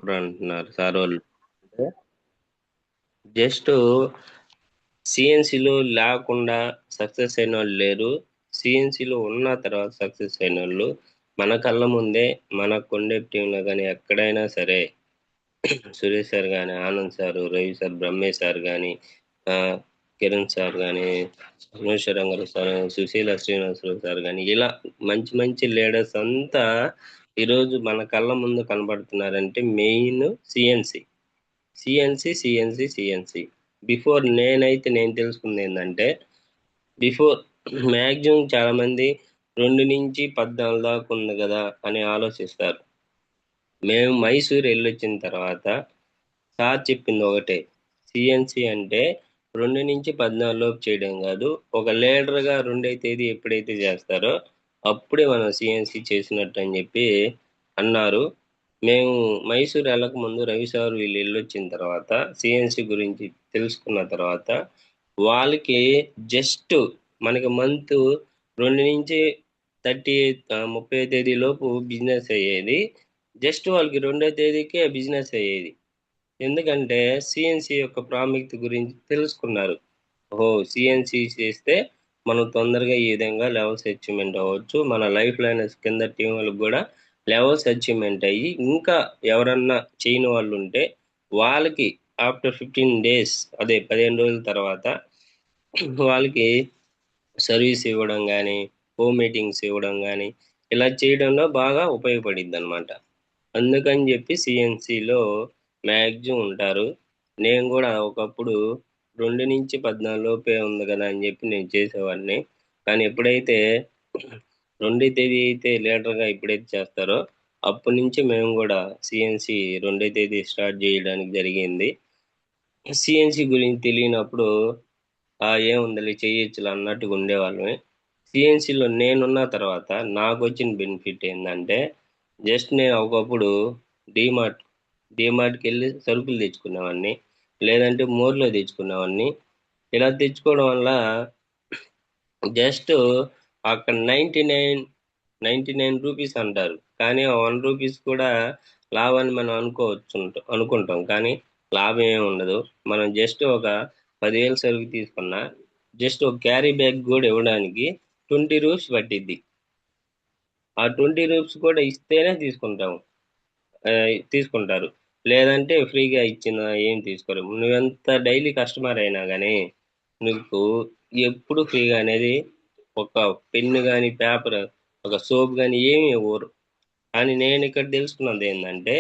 Doctor అంటున్నారు sir వాళ్ళు. Just సిఎన్సిలో లేకుండా సక్సెస్ అయిన వాళ్ళు లేరు, సిఎన్సిలో ఉన్న తర్వాత సక్సెస్ అయిన వాళ్ళు మన కళ్ళ ముందే మన కొండెప్ టీంలో కానీ ఎక్కడైనా సరే సురేష్ సార్ కానీ, Anand sir, Ravi sir, Brahmesh sir కానీ, కిరణ్ సార్ కానీ, రంగారావు సార్, సుశీల శ్రీనివాసరావు సార్ కానీ, ఇలా మంచి మంచి లీడర్స్ అంతా ఈరోజు మన కళ్ళ ముందు కనబడుతున్నారంటే main CNC CNC CNC CNC. Before నేను తెలుసుకుంది ఏంటంటే, బిఫోర్ మ్యాక్సిమం చాలా మంది 2 నుంచి 14 దాకా ఉంది కదా అని ఆలోచిస్తారు. మేము మైసూర్ వెళ్ళొచ్చిన తర్వాత సార్ చెప్పింది ఒకటే, సిఎన్సి అంటే 2 నుంచి 14 లోపు చేయడం కాదు, ఒక లీడర్గా 2వ తేదీ ఎప్పుడైతే చేస్తారో అప్పుడే మనం సిఎన్సి చేసినట్టు అని చెప్పి అన్నారు. మేము మైసూర్ వెళ్ళక ముందు రవి సార్ వీళ్ళు వెళ్ళొచ్చిన తర్వాత సిఎన్సి గురించి తెలుసుకున్న తర్వాత వాళ్ళకి జస్ట్ మనకి మంత్ 2 నుంచి 30వ తేదీ లోపు బిజినెస్ అయ్యేది. జస్ట్ వాళ్ళకి 2వ తేదీకే బిజినెస్ అయ్యేది. ఎందుకంటే సిఎన్సి యొక్క ప్రాముఖ్యత గురించి తెలుసుకున్నారు. ఓహో, సిఎన్సి చేస్తే మనం తొందరగా ఈ విధంగా లెవెల్స్ అచీవ్మెంట్ అవ్వచ్చు, మన లైఫ్ లైనర్స్ కింద టీం వాళ్ళకి కూడా లెవెల్స్ అచీవ్మెంట్ అయ్యి, ఇంకా ఎవరన్నా చేయని వాళ్ళు ఉంటే వాళ్ళకి ఆఫ్టర్ 15 డేస్, అదే 15 రోజుల తర్వాత వాళ్ళకి సర్వీస్ ఇవ్వడం కానీ, హోమ్ మీటింగ్స్ ఇవ్వడం కానీ ఇలా చేయడంలో బాగా ఉపయోగపడిద్ది అనమాట. అందుకని చెప్పి సిఎన్సిలో మ్యాక్సిమం ఉంటారు. నేను కూడా ఒకప్పుడు 2 నుంచి 14 లోపే ఉంది కదా అని చెప్పి నేను చేసేవాడిని. కానీ ఎప్పుడైతే 2వ తేదీ అయితే లీడర్గా ఎప్పుడైతే చేస్తారో అప్పటి నుంచి మేము కూడా సిఎన్సి 2వ తేదీ స్టార్ట్ చేయడానికి జరిగింది. సిఎన్సి గురించి తెలియనప్పుడు ఏముందిలే చేయొచ్చులే అన్నట్టుగా ఉండేవాళ్ళమే. సిఎన్సిలో నేనున్న తర్వాత నాకు వచ్చిన బెనిఫిట్ ఏంటంటే, జస్ట్ నేను ఒకప్పుడు డీమార్ట్కి వెళ్ళి సరుకులు తెచ్చుకునేవాడిని, లేదంటే మోర్లో తెచ్చుకునేవాడిని. ఇలా తెచ్చుకోవడం వల్ల జస్ట్ అక్కడ 99 రూపీస్ అంటారు, కానీ ఆ 1 రూపీస్ కూడా లాభాన్ని మనం అనుకుంటాం, కానీ లాభం ఏమి ఉండదు. మనం జస్ట్ ఒక 10,000 సరుకు తీసుకున్నా జస్ట్ ఒక క్యారీ బ్యాగ్ కూడా ఇవ్వడానికి 20 రూపీస్ పట్టిద్ది. ఆ 20 రూపీస్ కూడా ఇస్తేనే తీసుకుంటారు, లేదంటే ఫ్రీగా ఇచ్చిన ఏం తీసుకోరు. నువ్వెంత డైలీ కస్టమర్ అయినా కానీ నీకు ఎప్పుడు ఫ్రీగా అనేది ఒక పెన్ను కానీ, పేపర్, ఒక సోప్ కానీ ఏమి ఇవ్వరు. కానీ నేను ఇక్కడ తెలుసుకున్నది ఏంటంటే,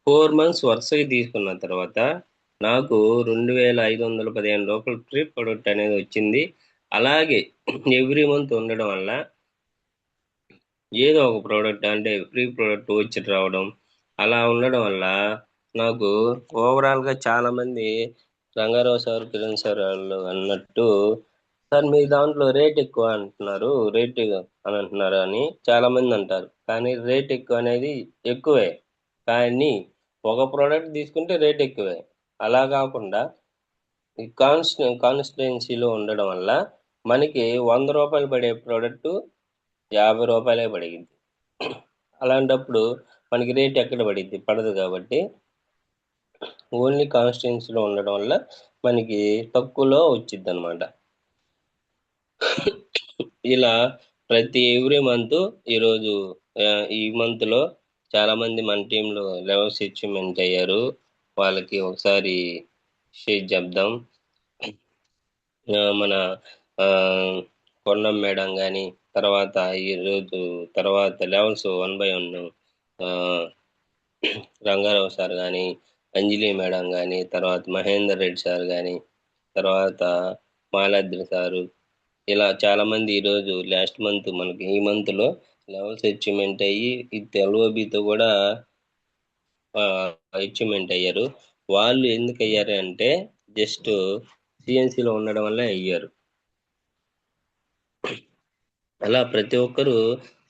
4 మంత్స్ వరుసగా తీసుకున్న తర్వాత నాకు 2,515 రూపాయలు ఫ్రీ ప్రొడక్ట్ అనేది వచ్చింది. అలాగే ఎవ్రీ మంత్ ఉండడం వల్ల ఏదో ఒక ప్రోడక్ట్ అంటే ఫ్రీ ప్రోడక్ట్ వచ్చి రావడం, అలా ఉండడం వల్ల నాకు ఓవరాల్గా చాలామంది రంగారావు సార్, కిరణ్ సార్ వాళ్ళు అన్నట్టు, సార్ మీ దాంట్లో రేట్ ఎక్కువ అంటున్నారు, అని అంటున్నారు అని చాలామంది అంటారు. కానీ రేట్ ఎక్కువ అనేది ఎక్కువే, కానీ ఒక ప్రోడక్ట్ తీసుకుంటే రేట్ ఎక్కువే. అలా కాకుండా ఈ కాన్స్టిట్యున్సీలో ఉండడం వల్ల మనకి 100 రూపాయలు పడే ప్రోడక్ట్ 50 రూపాయలే పడిద్ది. అలాంటప్పుడు మనకి రేట్ ఎక్కడ పడదు. కాబట్టి ఓన్లీ కాన్స్టిట్యున్సీలో ఉండడం వల్ల మనకి తక్కువలో వచ్చిద్ది అనమాట. ఇలా ప్రతి ఎవ్రీ మంత్ ఈరోజు ఈ మంత్లో చాలామంది మన టీంలో లెవెల్స్ అచీవ్మెంట్ అయ్యారు. వాళ్ళకి ఒకసారి షేర్ చెప్దాం. మన కొండం మేడం కానీ, తర్వాత ఈరోజు తర్వాత లెవెల్స్ 1 by 1 రంగారావు సార్ కానీ, అంజలి మేడం కానీ, తర్వాత మహేందర్ రెడ్డి సార్ కానీ, తర్వాత మాలాద్రి సారు, ఇలా చాలామంది ఈరోజు లాస్ట్ మంత్ మనకి ఈ మంత్లో లెవెల్స్ అచీవ్మెంట్ అయ్యి ఎల్ఓబితో కూడా అచీవ్మెంట్ అయ్యారు. వాళ్ళు ఎందుకు అయ్యారు అంటే జస్ట్ సిఎన్సిలో ఉండడం వల్ల అయ్యారు. అలా ప్రతి ఒక్కరూ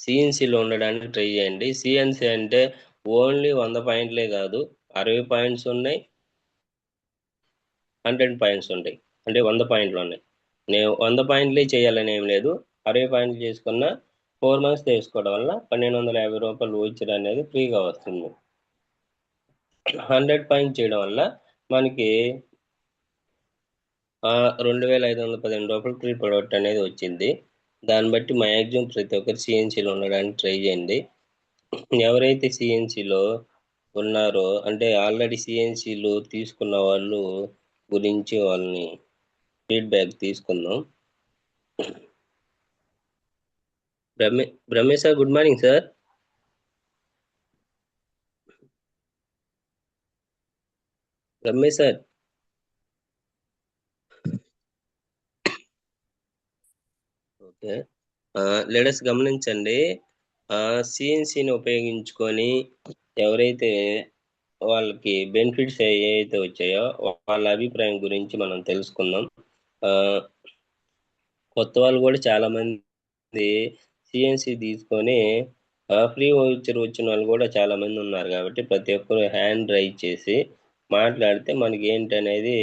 సిఎన్సిలో ఉండడానికి ట్రై చేయండి. సిఎన్సి అంటే ఓన్లీ 100 పాయింట్లే కాదు, 60 పాయింట్స్ ఉన్నాయి, 100 పాయింట్స్ ఉంటాయి. అంటే 100 పాయింట్లు ఉన్నాయి. నేను 100 పాయింట్లే చేయాలని ఏం లేదు, 60 పాయింట్లు చేసుకున్న 4 మంత్స్ తీసుకోవడం వల్ల 1,250 రూపాయలు ఓచర్ అనేది ఫ్రీగా వస్తుంది. 100 పాయింట్ చేయడం వల్ల మనకి 2,515 ఫ్రీ ప్రొడక్ట్ అనేది వచ్చింది. దాన్ని బట్టి మ్యాక్సిమం ప్రతి ఒక్కరు సిఎన్సిలో ఉండడానికి ట్రై చేయండి. ఎవరైతే సిఎన్సిలో ఉన్నారో అంటే ఆల్రెడీ సిఎన్సిలో తీసుకున్న వాళ్ళు గురించి వాళ్ళని ఫీడ్బ్యాక్ తీసుకుందాం. Brahmesh sir, good morning sir. Brahmesh sir, okay. Leaders గమనించండి. సిఎన్సిని ఉపయోగించుకొని ఎవరైతే వాళ్ళకి బెనిఫిట్స్ ఏవైతే వచ్చాయో వాళ్ళ అభిప్రాయం గురించి మనం తెలుసుకుందాం. కొత్త వాళ్ళు కూడా చాలా మంది సిఎన్సి తీసుకొని ఫ్రీ వోచర్ వచ్చిన వాళ్ళు కూడా చాలా మంది ఉన్నారు. కాబట్టి ప్రతి ఒక్కరు హ్యాండ్ రైజ్ చేసి మాట్లాడితే మనకి ఏంటనేది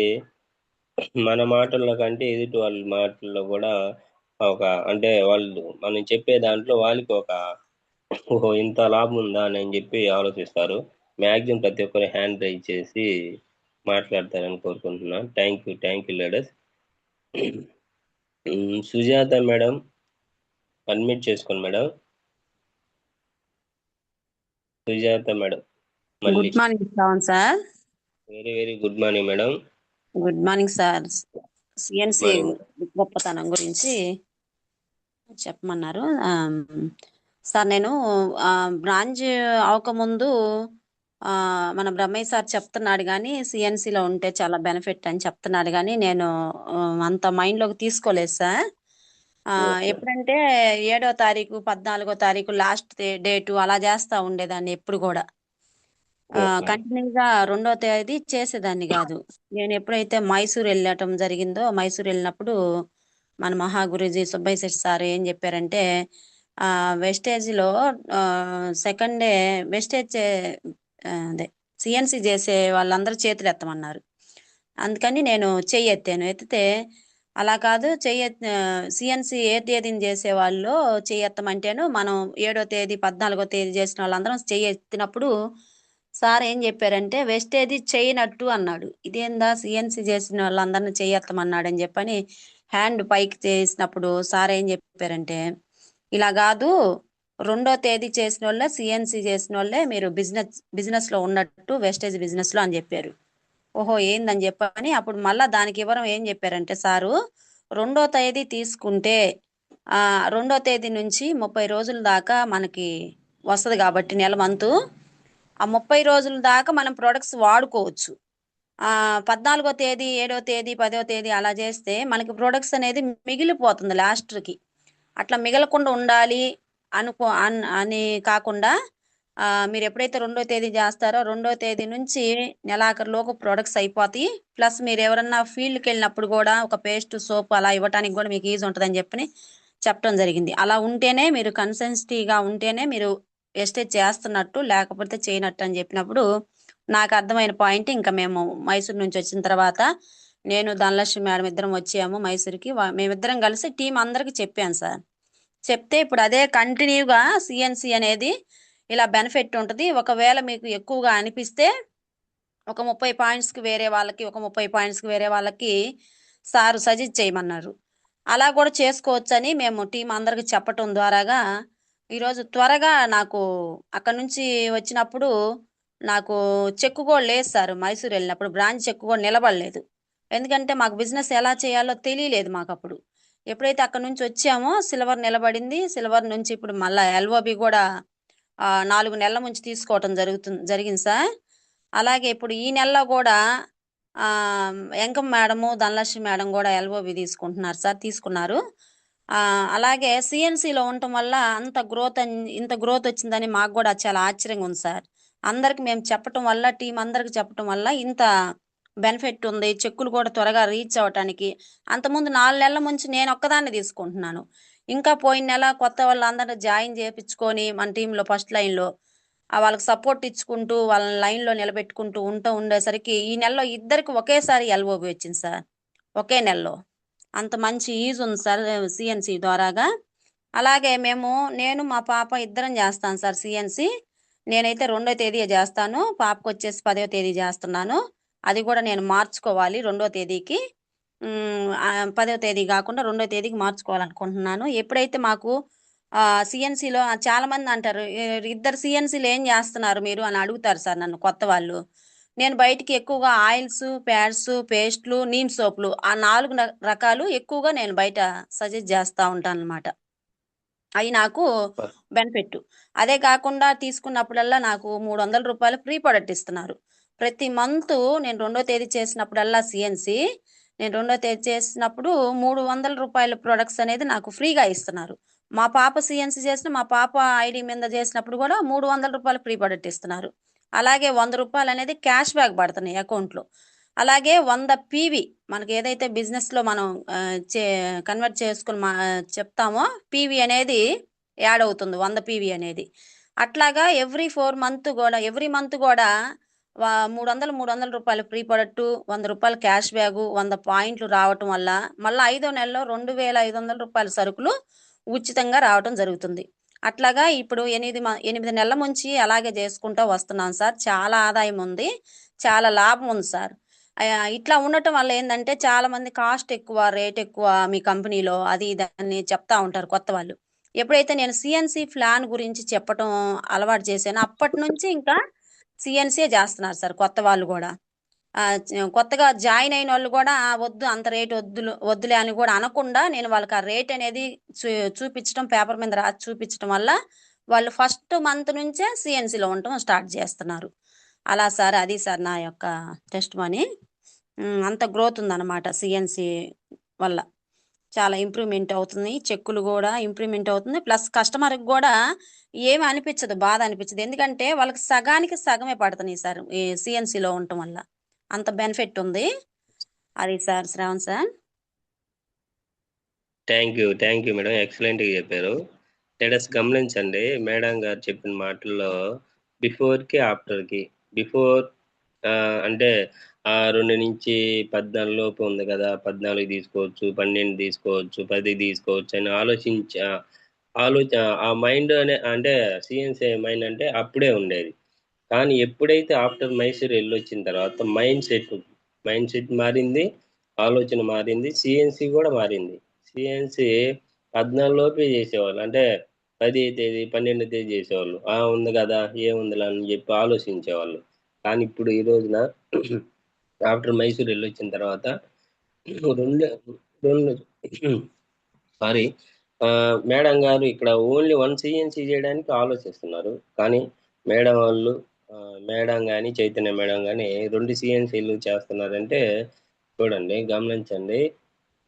మన మాటల్లో కంటే ఎదుటి వాళ్ళ మాటల్లో కూడా ఒక అంటే వాళ్ళు మనం చెప్పే దాంట్లో వాళ్ళకి ఒక ఓహో ఇంత లాభం ఉందా అని చెప్పి ఆలోచిస్తారు. మ్యాక్సిమం ప్రతి ఒక్కరు హ్యాండ్ రైజ్ చేసి మాట్లాడతారని కోరుకుంటున్నాను. Thank you ladders. Sujatha madam, admit చేసుకోండి మేడం. సుజాత మేడం, మళ్ళీ good morning Shravan sir. Very very good morning madam. Good morning sir. CNC morning. గొప్పతనం గురించి చెప్పమన్నారు. సార్ నేను బ్రాంచ్ అవకముందు మన బ్రహ్మయ్య సార్ చెప్తున్నాడు కానీ సిఎన్సిలో ఉంటే చాలా బెనిఫిట్ అని చెప్తున్నాడు కానీ నేను అంత మైండ్లోకి తీసుకోలేదు సార్. ఎప్పుడంటే 7వ తారీఖు 14వ తారీఖు లాస్ట్ డేటు అలా చేస్తా ఉండేదాన్ని ఎప్పుడు కూడా. కంటిన్యూగా 2వ తేదీ చేసేదాన్ని కాదు. నేను ఎప్పుడైతే మైసూర్ వెళ్ళటం జరిగిందో మైసూర్ వెళ్ళినప్పుడు మన మహాగురుజీ సుబ్బయ్య శెట్టి సార్ ఏం చెప్పారంటే వెస్టేజ్లో సెకండ్ డే వెస్టేజ్ అదే సిఎన్సి చేసే వాళ్ళందరూ చేతులు ఎత్తమన్నారు. అందుకని నేను చెయ్యి ఎత్తాను. ఎత్తితే అలా కాదు, సిఎన్సి ఏ తేదీని చేసే వాళ్ళు చెయ్యి ఎత్తమంటేను మనం 7వ తేదీ 14వ తేదీ చేసిన వాళ్ళందరం చెయ్యి ఎత్తినప్పుడు సార్ ఏం చెప్పారంటే వెస్టేజ్ చేయనట్టు అన్నాడు. ఇదేందా సిఎన్సి చేసిన వాళ్ళందరినీ చెయ్యెత్తమన్నాడు అని చెప్పని హ్యాండ్ పైకి చేసినప్పుడు సార్ ఏం చెప్పారంటే ఇలా కాదు, 2వ తేదీ చేసిన వాళ్ళే సిఎన్సి చేసిన వాళ్ళే మీరు బిజినెస్ లో ఉన్నట్టు వెస్టేజ్ బిజినెస్ లో అని చెప్పారు. ఓహో ఏందని చెప్పని అప్పుడు మళ్ళా దానికి వివరం ఏం చెప్పారంటే సారు 2వ తేదీ తీసుకుంటే 2వ తేదీ నుంచి 30 రోజుల దాకా మనకి వస్తుంది కాబట్టి నెల మంతు ఆ 30 రోజుల దాకా మనం ప్రొడక్ట్స్ వాడుకోవచ్చు. 14వ తేదీ 7వ తేదీ 10వ తేదీ అలా చేస్తే మనకి ప్రొడక్ట్స్ అనేది మిగిలిపోతుంది లాస్ట్కి. అట్లా మిగలకుండా ఉండాలి అని కాకుండా మీరు ఎప్పుడైతే 2వ తేదీ చేస్తారో 2వ తేదీ నుంచి నెలాఖరులోపు ప్రొడక్ట్స్ అయిపోతాయి. ప్లస్ మీరు ఎవరన్నా ఫీల్డ్కి వెళ్ళినప్పుడు కూడా ఒక పేస్ట్ సోప్ అలా ఇవ్వడానికి కూడా మీకు ఈజీ ఉంటుందని చెప్పడం జరిగింది. అలా ఉంటేనే మీరు కన్సిస్టెన్సీగా ఉంటేనే మీరు వెస్టేజ్ చేస్తున్నట్టు, లేకపోతే చేయనట్టు అని చెప్పినప్పుడు నాకు అర్థమైన పాయింట్. ఇంకా మేము మైసూర్ నుంచి వచ్చిన తర్వాత నేను ధనలక్ష్మి మేడం ఇద్దరం వచ్చాము మైసూర్కి. మేమిద్దరం కలిసి టీం అందరికి చెప్పాను సార్. చెప్తే ఇప్పుడు అదే కంటిన్యూగా సిఎన్సి అనేది ఇలా బెనిఫిట్ ఉంటుంది. ఒకవేళ మీకు ఎక్కువగా అనిపిస్తే ఒక 30 పాయింట్స్కి వేరే వాళ్ళకి, ఒక 30 పాయింట్స్కి వేరే వాళ్ళకి సార్ సజెస్ట్ చేయమన్నారు. అలా కూడా చేసుకోవచ్చని మేము టీం అందరికి చెప్పటం ద్వారాగా ఈరోజు త్వరగా నాకు అక్కడ నుంచి వచ్చినప్పుడు నాకు చెక్కు కూడా లేదు సార్. మైసూర్ వెళ్ళినప్పుడు బ్రాంచ్ చెక్కు కూడా నిలబడలేదు. ఎందుకంటే మాకు బిజినెస్ ఎలా చేయాలో తెలియలేదు మాకు అప్పుడు. ఎప్పుడైతే అక్కడ నుంచి వచ్చామో సిల్వర్ నిలబడింది. సిల్వర్ నుంచి ఇప్పుడు మళ్ళీ ఎల్ఓబి కూడా 4 నెలల నుంచి తీసుకోవటం జరిగింది సార్. అలాగే ఇప్పుడు ఈ నెలలో కూడా ఎంకం మేడము ధనలక్ష్మి మేడం కూడా ఎల్ఓబి తీసుకుంటున్నారు సార్, తీసుకున్నారు. అలాగే సిఎన్సిలో ఉండటం వల్ల ఇంత గ్రోత్ వచ్చిందని మాకు కూడా చాలా ఆశ్చర్యంగా ఉంది సార్. అందరికి మేము చెప్పటం వల్ల, టీం అందరికి చెప్పటం వల్ల ఇంత బెనిఫిట్ ఉంది. చెక్కులు కూడా త్వరగా రీచ్ అవ్వటానికి. అంతకుముందు 4 నెలల నుంచి నేను ఒక్కదాన్ని తీసుకుంటున్నాను. ఇంకా పోయిన నెల కొత్త వాళ్ళందరూ జాయిన్ చేయించుకొని మన టీంలో ఫస్ట్ లైన్లో వాళ్ళకి సపోర్ట్ ఇచ్చుకుంటూ వాళ్ళని లైన్లో నిలబెట్టుకుంటూ ఉండేసరికి ఈ నెలలో ఇద్దరికి ఒకేసారి ఎల్ఓబి వచ్చింది సార్. ఒకే నెలలో అంత మంచి యూజ్ ఉంది సార్ సిఎన్సి ద్వారాగా. అలాగే నేను మా పాప ఇద్దరం చేస్తాను సార్ సిఎన్సి. నేనైతే 2వ తేదీయే చేస్తాను. పాపకొచ్చేసి 10వ తేదీ చేస్తున్నాను. అది కూడా నేను మార్చుకోవాలి 2వ తేదీకి. 10వ తేదీ కాకుండా 2వ తేదీకి మార్చుకోవాలనుకుంటున్నాను. ఎప్పుడైతే మాకు సీఎన్సీలో చాలామంది అంటారు, ఇద్దరు సీఎన్సీలు ఏం చేస్తున్నారు మీరు అని అడుగుతారు సార్ నన్ను కొత్త వాళ్ళు. నేను బయటికి ఎక్కువగా ఆయిల్స్, ప్యాడ్స్, పేస్ట్లు, నీమ్ సోపులు ఆ 4 రకాలు ఎక్కువగా నేను బయట సజెస్ట్ చేస్తా ఉంటాను అనమాట. అయి నాకు బెనిఫిట్. అదే కాకుండా తీసుకున్నప్పుడల్లా నాకు రూ. 300 ఫ్రీ ప్రొడక్ట్ ఇస్తున్నారు. ప్రతి మంతు నేను 2వ తేదీ చేసినప్పుడల్లా సీఎన్సీ, నేను 2వ తేదీ చేసినప్పుడు రూ. 300 ప్రొడక్ట్స్ అనేది నాకు ఫ్రీగా ఇస్తున్నారు. మా పాప సీఎన్సీ చేసిన మా పాప ఐడీ మీద చేసినప్పుడు కూడా రూ. 300 ఫ్రీ ప్రొడక్ట్ ఇస్తున్నారు. అలాగే రూ. 100 అనేది క్యాష్ బ్యాక్ పడుతున్నాయి అకౌంట్లో. అలాగే 100 పీవీ మనకి ఏదైతే బిజినెస్లో మనం చే కన్వర్ట్ చేసుకుని చెప్తామో పీవీ అనేది యాడ్ అవుతుంది, 100 పీవీ అనేది. అట్లాగా ఎవ్రీ మంత్ కూడా 300 ఫ్రీ ప్రొడక్టు, రూ. 100 క్యాష్ బ్యాగు, 100 పాయింట్లు రావటం వల్ల మళ్ళీ 5వ నెలలో రూ. 2,500 సరుకులు ఉచితంగా రావటం జరుగుతుంది. అట్లాగా ఇప్పుడు 8 నెలల నుంచి అలాగే చేసుకుంటూ వస్తున్నాను సార్. చాలా ఆదాయం ఉంది, చాలా లాభం ఉంది సార్. ఇట్లా ఉండటం వల్ల ఏందంటే చాలా మంది కాస్ట్ ఎక్కువ, రేట్ ఎక్కువ మీ కంపెనీలో అది ఇది అని చెప్తా ఉంటారు కొత్త వాళ్ళు. ఎప్పుడైతే నేను సీఎన్సీ ప్లాన్ గురించి చెప్పటం అలవాటు చేశానో అప్పటి నుంచి ఇంకా సీఎన్సీ చేస్తున్నారు సార్ కొత్త వాళ్ళు కూడా. కొత్తగా జాయిన్ అయిన వాళ్ళు కూడా వద్దు అంత రేట్ వద్దులే అని కూడా అనకుండా నేను వాళ్ళకి ఆ రేట్ అనేది చూపించడం, పేపర్ మీద రాసి చూపించడం వల్ల వాళ్ళు ఫస్ట్ మంత్ నుంచే సీఎన్సీలో ఉండటం స్టార్ట్ చేస్తున్నారు. అలా సార్, అది సార్ నా యొక్క టెస్ట్ మనీ. అంత గ్రోత్ ఉందన్నమాట సీఎన్సీ వల్ల. చాలా ఇంప్రూవ్మెంట్ అవుతుంది, చెక్కులు కూడా ఇంప్రూవ్మెంట్ అవుతుంది. ప్లస్ కస్టమర్కి కూడా ఏమి అనిపించదు, బాధ అనిపించదు. ఎందుకంటే వాళ్ళకి సగానికి సగమే పడుతున్నాయి సార్ ఈ సీఎన్సీలో ఉండటం వల్ల. అంత బెనిఫిట్ ఉంది. అది sir Shravan sir. Thank you madam, ఎక్సలెంట్గా చెప్పారు. స్టేటస్ గమనించండి, మేడం గారు చెప్పిన మాటల్లో బిఫోర్కి ఆఫ్టర్కి. బిఫోర్ అంటే 2 నుంచి 14 లోపు ఉంది కదా, 14 తీసుకోవచ్చు, 12 తీసుకోవచ్చు, 10 తీసుకోవచ్చు అని ఆ మైండ్ అంటే సిఎన్సి మైండ్ అంటే అప్పుడే ఉండేది. కానీ ఎప్పుడైతే ఆఫ్టర్ మైసూర్ వెళ్ళొచ్చిన తర్వాత మైండ్ సెట్ మారింది, ఆలోచన మారింది, సిఎన్సి కూడా మారింది. సిఎన్సి 14 లోపే చేసేవాళ్ళు, అంటే 10 తేదీ 12 తేదీ చేసేవాళ్ళు. ఉంది కదా ఏముందిలా అని చెప్పి ఆలోచించేవాళ్ళు. కానీ ఇప్పుడు ఈ రోజున ఆఫ్టర్ మైసూర్ వెళ్ళొచ్చిన తర్వాత రెండు రెండు సారీ మేడం గారు ఇక్కడ ఓన్లీ 1 సిఎన్సి చేయడానికి ఆలోచిస్తున్నారు. కానీ మేడం వాళ్ళు మేడం కానీ చైతన్య మేడం కానీ 2 సిఎన్సీలు చేస్తున్నారంటే చూడండి, గమనించండి.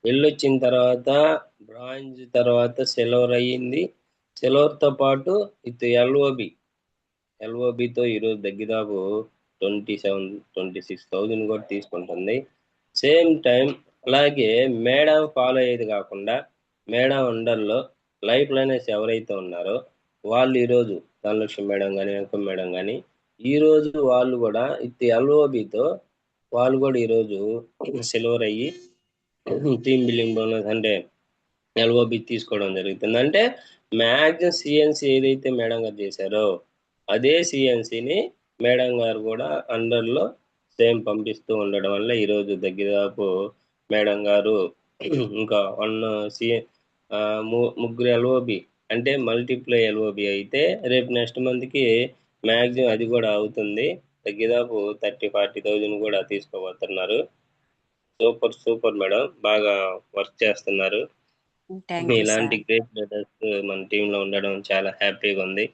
వెళ్ళొచ్చిన తర్వాత బ్రాంజ్ తర్వాత సిల్వర్ అయ్యింది. సిల్వర్తో పాటు విత్ ఎల్ఓబితో ఈరోజు దగ్గరదాపు 26,000 కూడా తీసుకుంటుంది. సేమ్ టైం అలాగే మేడం ఫాలో అయ్యేది కాకుండా మేడం అండర్లో లైఫ్ లైనర్స్ ఎవరైతే ఉన్నారో వాళ్ళు ఈరోజు ధనలక్ష్మి మేడం కానీ వెంకమ్మ మేడం కానీ ఈరోజు వాళ్ళు కూడా విత్ ఎల్ఓబితో వాళ్ళు కూడా ఈరోజు సిల్వర్ అయ్యి టీమ్ బిల్డింగ్ బోనస్ అంటే ఎల్ఓబి తీసుకోవడం జరుగుతుంది. అంటే మ్యాక్సిమం సిఎన్సి ఏదైతే మేడం గారు చేశారో అదే సిఎన్సిని మేడం గారు కూడా అండర్లో సేమ్ పంపిస్తూ ఉండడం వల్ల ఈరోజు దగ్గరదాపు మేడం గారు ఇంకా 1 సిఎ ముగ్గురు ఎల్ఓబి అంటే మల్టిప్లై ఎల్ఓబి అయితే రేపు నెక్స్ట్ మంత్కి మ్యాక్సిమం అది కూడా అవుతుంది. దగ్గరదాపు 30,000-40,000 కూడా తీసుకోబోతున్నారు. సూపర్ మేడం, బాగా వర్క్ చేస్తున్నారు. థ్యాంక్ యూ ఇలాంటి సార్. గ్రేట్ లీడర్స్ మన టీంలో ఉండడం చాలా హ్యాపీగా ఉంది.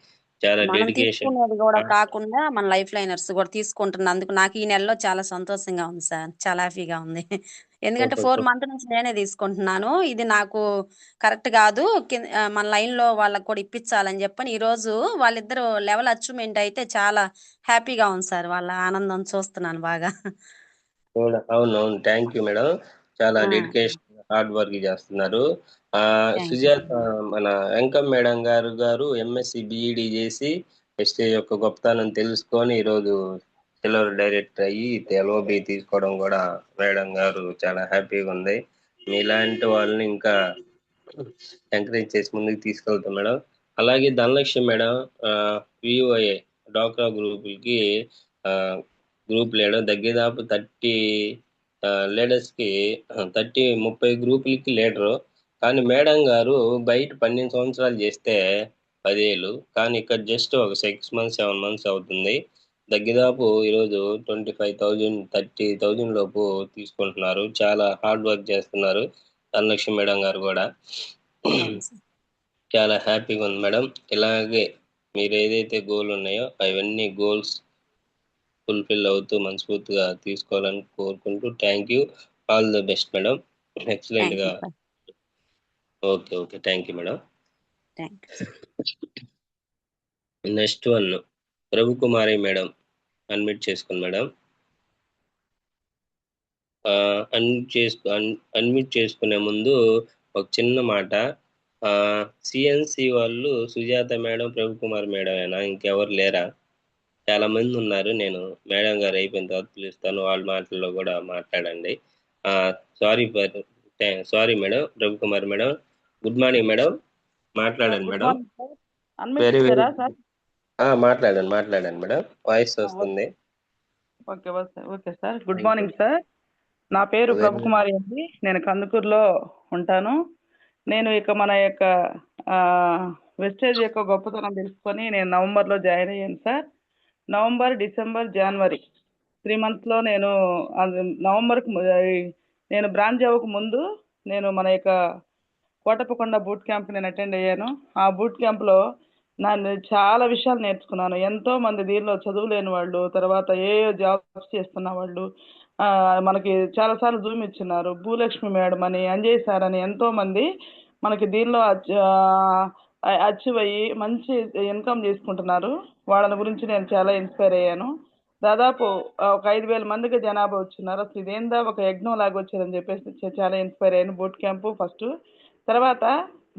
చాలా మనం డెడికేషన్. తీసుకునేది కూడా కాకుండా మన లైఫ్ లైనర్స్ కూడా తీసుకుంటున్నందుకు నాకు ఈ నెలలో చాలా సంతోషంగా ఉంది సార్. చాలా హ్యాపీగా ఉంది. ఎందుకంటే సూపర్ 4 సూపర్ మంత్ నుంచి నేనే తీసుకుంటున్నాను. ఇది నాకు కరెక్ట్ కాదు. మన లైన్‌లో వాళ్ళకి కూడా ఇప్పించాలని చెప్పని ఈరోజు వాళ్ళిద్దరూ లెవెల్ అచీవ్‌మెంట్ అయితే చాలా హ్యాపీగా ఉంది సార్. వాళ్ళ ఆనందం చూస్తున్నాను బాగా. అవునవును, థ్యాంక్ యూ మేడం. చాలా ఆ! డెడికేషన్, హార్డ్ వర్క్ చేస్తున్నారు. Thank you Sujatha sir. మన వెంకమ్ మేడం గారు ఎంఎస్సి బిఈడి చేసి ఎస్టేజ్ యొక్క గొప్పతనం తెలుసుకొని ఈరోజు సిల్వర్ డైరెక్టర్ అయ్యి ఎల్ఓబి తీసుకోవడం కూడా మేడం గారు చాలా హ్యాపీగా ఉంది. మీలాంటి వాళ్ళని ఇంకా ఎంకరేజ్ చేసి ముందుకు తీసుకెళ్తాం మేడం. అలాగే ధనలక్ష్మి మేడం విఓఏ డ్వాక్రా గ్రూపులకి గ్రూప్ లీడర్. దగ్గర 30 లీడర్స్కి 30 గ్రూపులకి లీడరు. కానీ మేడం గారు బయట 12 సంవత్సరాలు చేస్తే 10,000, కానీ ఇక్కడ జస్ట్ ఒక 6 మంత్స్ 7 మంత్స్ అవుతుంది. దగ్గరదాపు ఈరోజు 25,000 30,000 లోపు తీసుకుంటున్నారు. చాలా హార్డ్ వర్క్ చేస్తున్నారు ధనలక్ష్మి మేడం గారు కూడా. అవును సార్. చాలా హ్యాపీగా ఉంది మేడం. ఇలాగే మీరు ఏదైతే గోల్ ఉన్నాయో అవన్నీ గోల్స్ ఫుల్ఫిల్ అవుతూ మనస్ఫూర్తిగా తీసుకోవాలని కోరుకుంటూ thank you. All the best madam. Thank ఎక్సలెంట్గా. You sir. Okay thank you madam. Thank you sir. Next one Ravikumari madam. Unmute చేసుకోండి మేడం. అన్మ్యూట్ చేసుకునే ముందు ఒక చిన్న మాట. సిఎన్సి వాళ్ళు సుజాత మేడం, రవికుమార్ మేడమేనా, ఇంకెవరు లేరా? చాలా మంది ఉన్నారు. నేను మేడం గారు అయిపోయిన తర్వాత పిలుస్తాను, వాళ్ళ మాటల్లో కూడా మాట్లాడండి. Sorry sorry madam. Ravikumar madam, good morning madam. మాట్లాడండి good madam. Morning sir. Unmute very very ఇచ్చారా సార్? మాట్లాడండి మేడం. వాయిస్ వస్తుంది. Okay okay sir. Good morning sir. నా పేరు ప్రభుకుమారి అండి. నేను కందుకూరులో ఉంటాను. నేను ఇక మన యొక్క వెస్టేజ్ యొక్క గొప్పతనం తెలుసుకొని నేను నవంబర్లో జాయిన్ అయ్యాను సార్. నవంబర్, డిసెంబర్, జనవరి 3 monthsలో నేను నవంబర్కి నేను బ్రాంచ్ అవ్వక ముందు నేను మన యొక్క కోటప్పకొండ బూట్ క్యాంప్ నేను అటెండ్ అయ్యాను. ఆ బూట్ క్యాంప్లో నేను చాలా విషయాలు నేర్చుకున్నాను. ఎంతో మంది దీనిలో చదువు లేని వాళ్ళు, తర్వాత ఏ జాబ్స్ చేస్తున్న వాళ్ళు మనకి చాలాసార్లు జూమ్ ఇచ్చినారు. భూలక్ష్మి మేడం అని, అంజయ్ సార్ అని ఎంతో మంది మనకి దీనిలో అచీవ్ అయ్యి మంచి ఇన్కమ్ చేసుకుంటున్నారు. వాళ్ళ గురించి నేను చాలా ఇన్స్పైర్ అయ్యాను. దాదాపు ఒక 5,000 మందికి జనాభా వచ్చినారు. అసలు ఇదేందా ఒక యజ్ఞం లాగా వచ్చారని చెప్పేసి చాలా ఇన్స్పైర్ అయ్యాను. Boot camp first. తర్వాత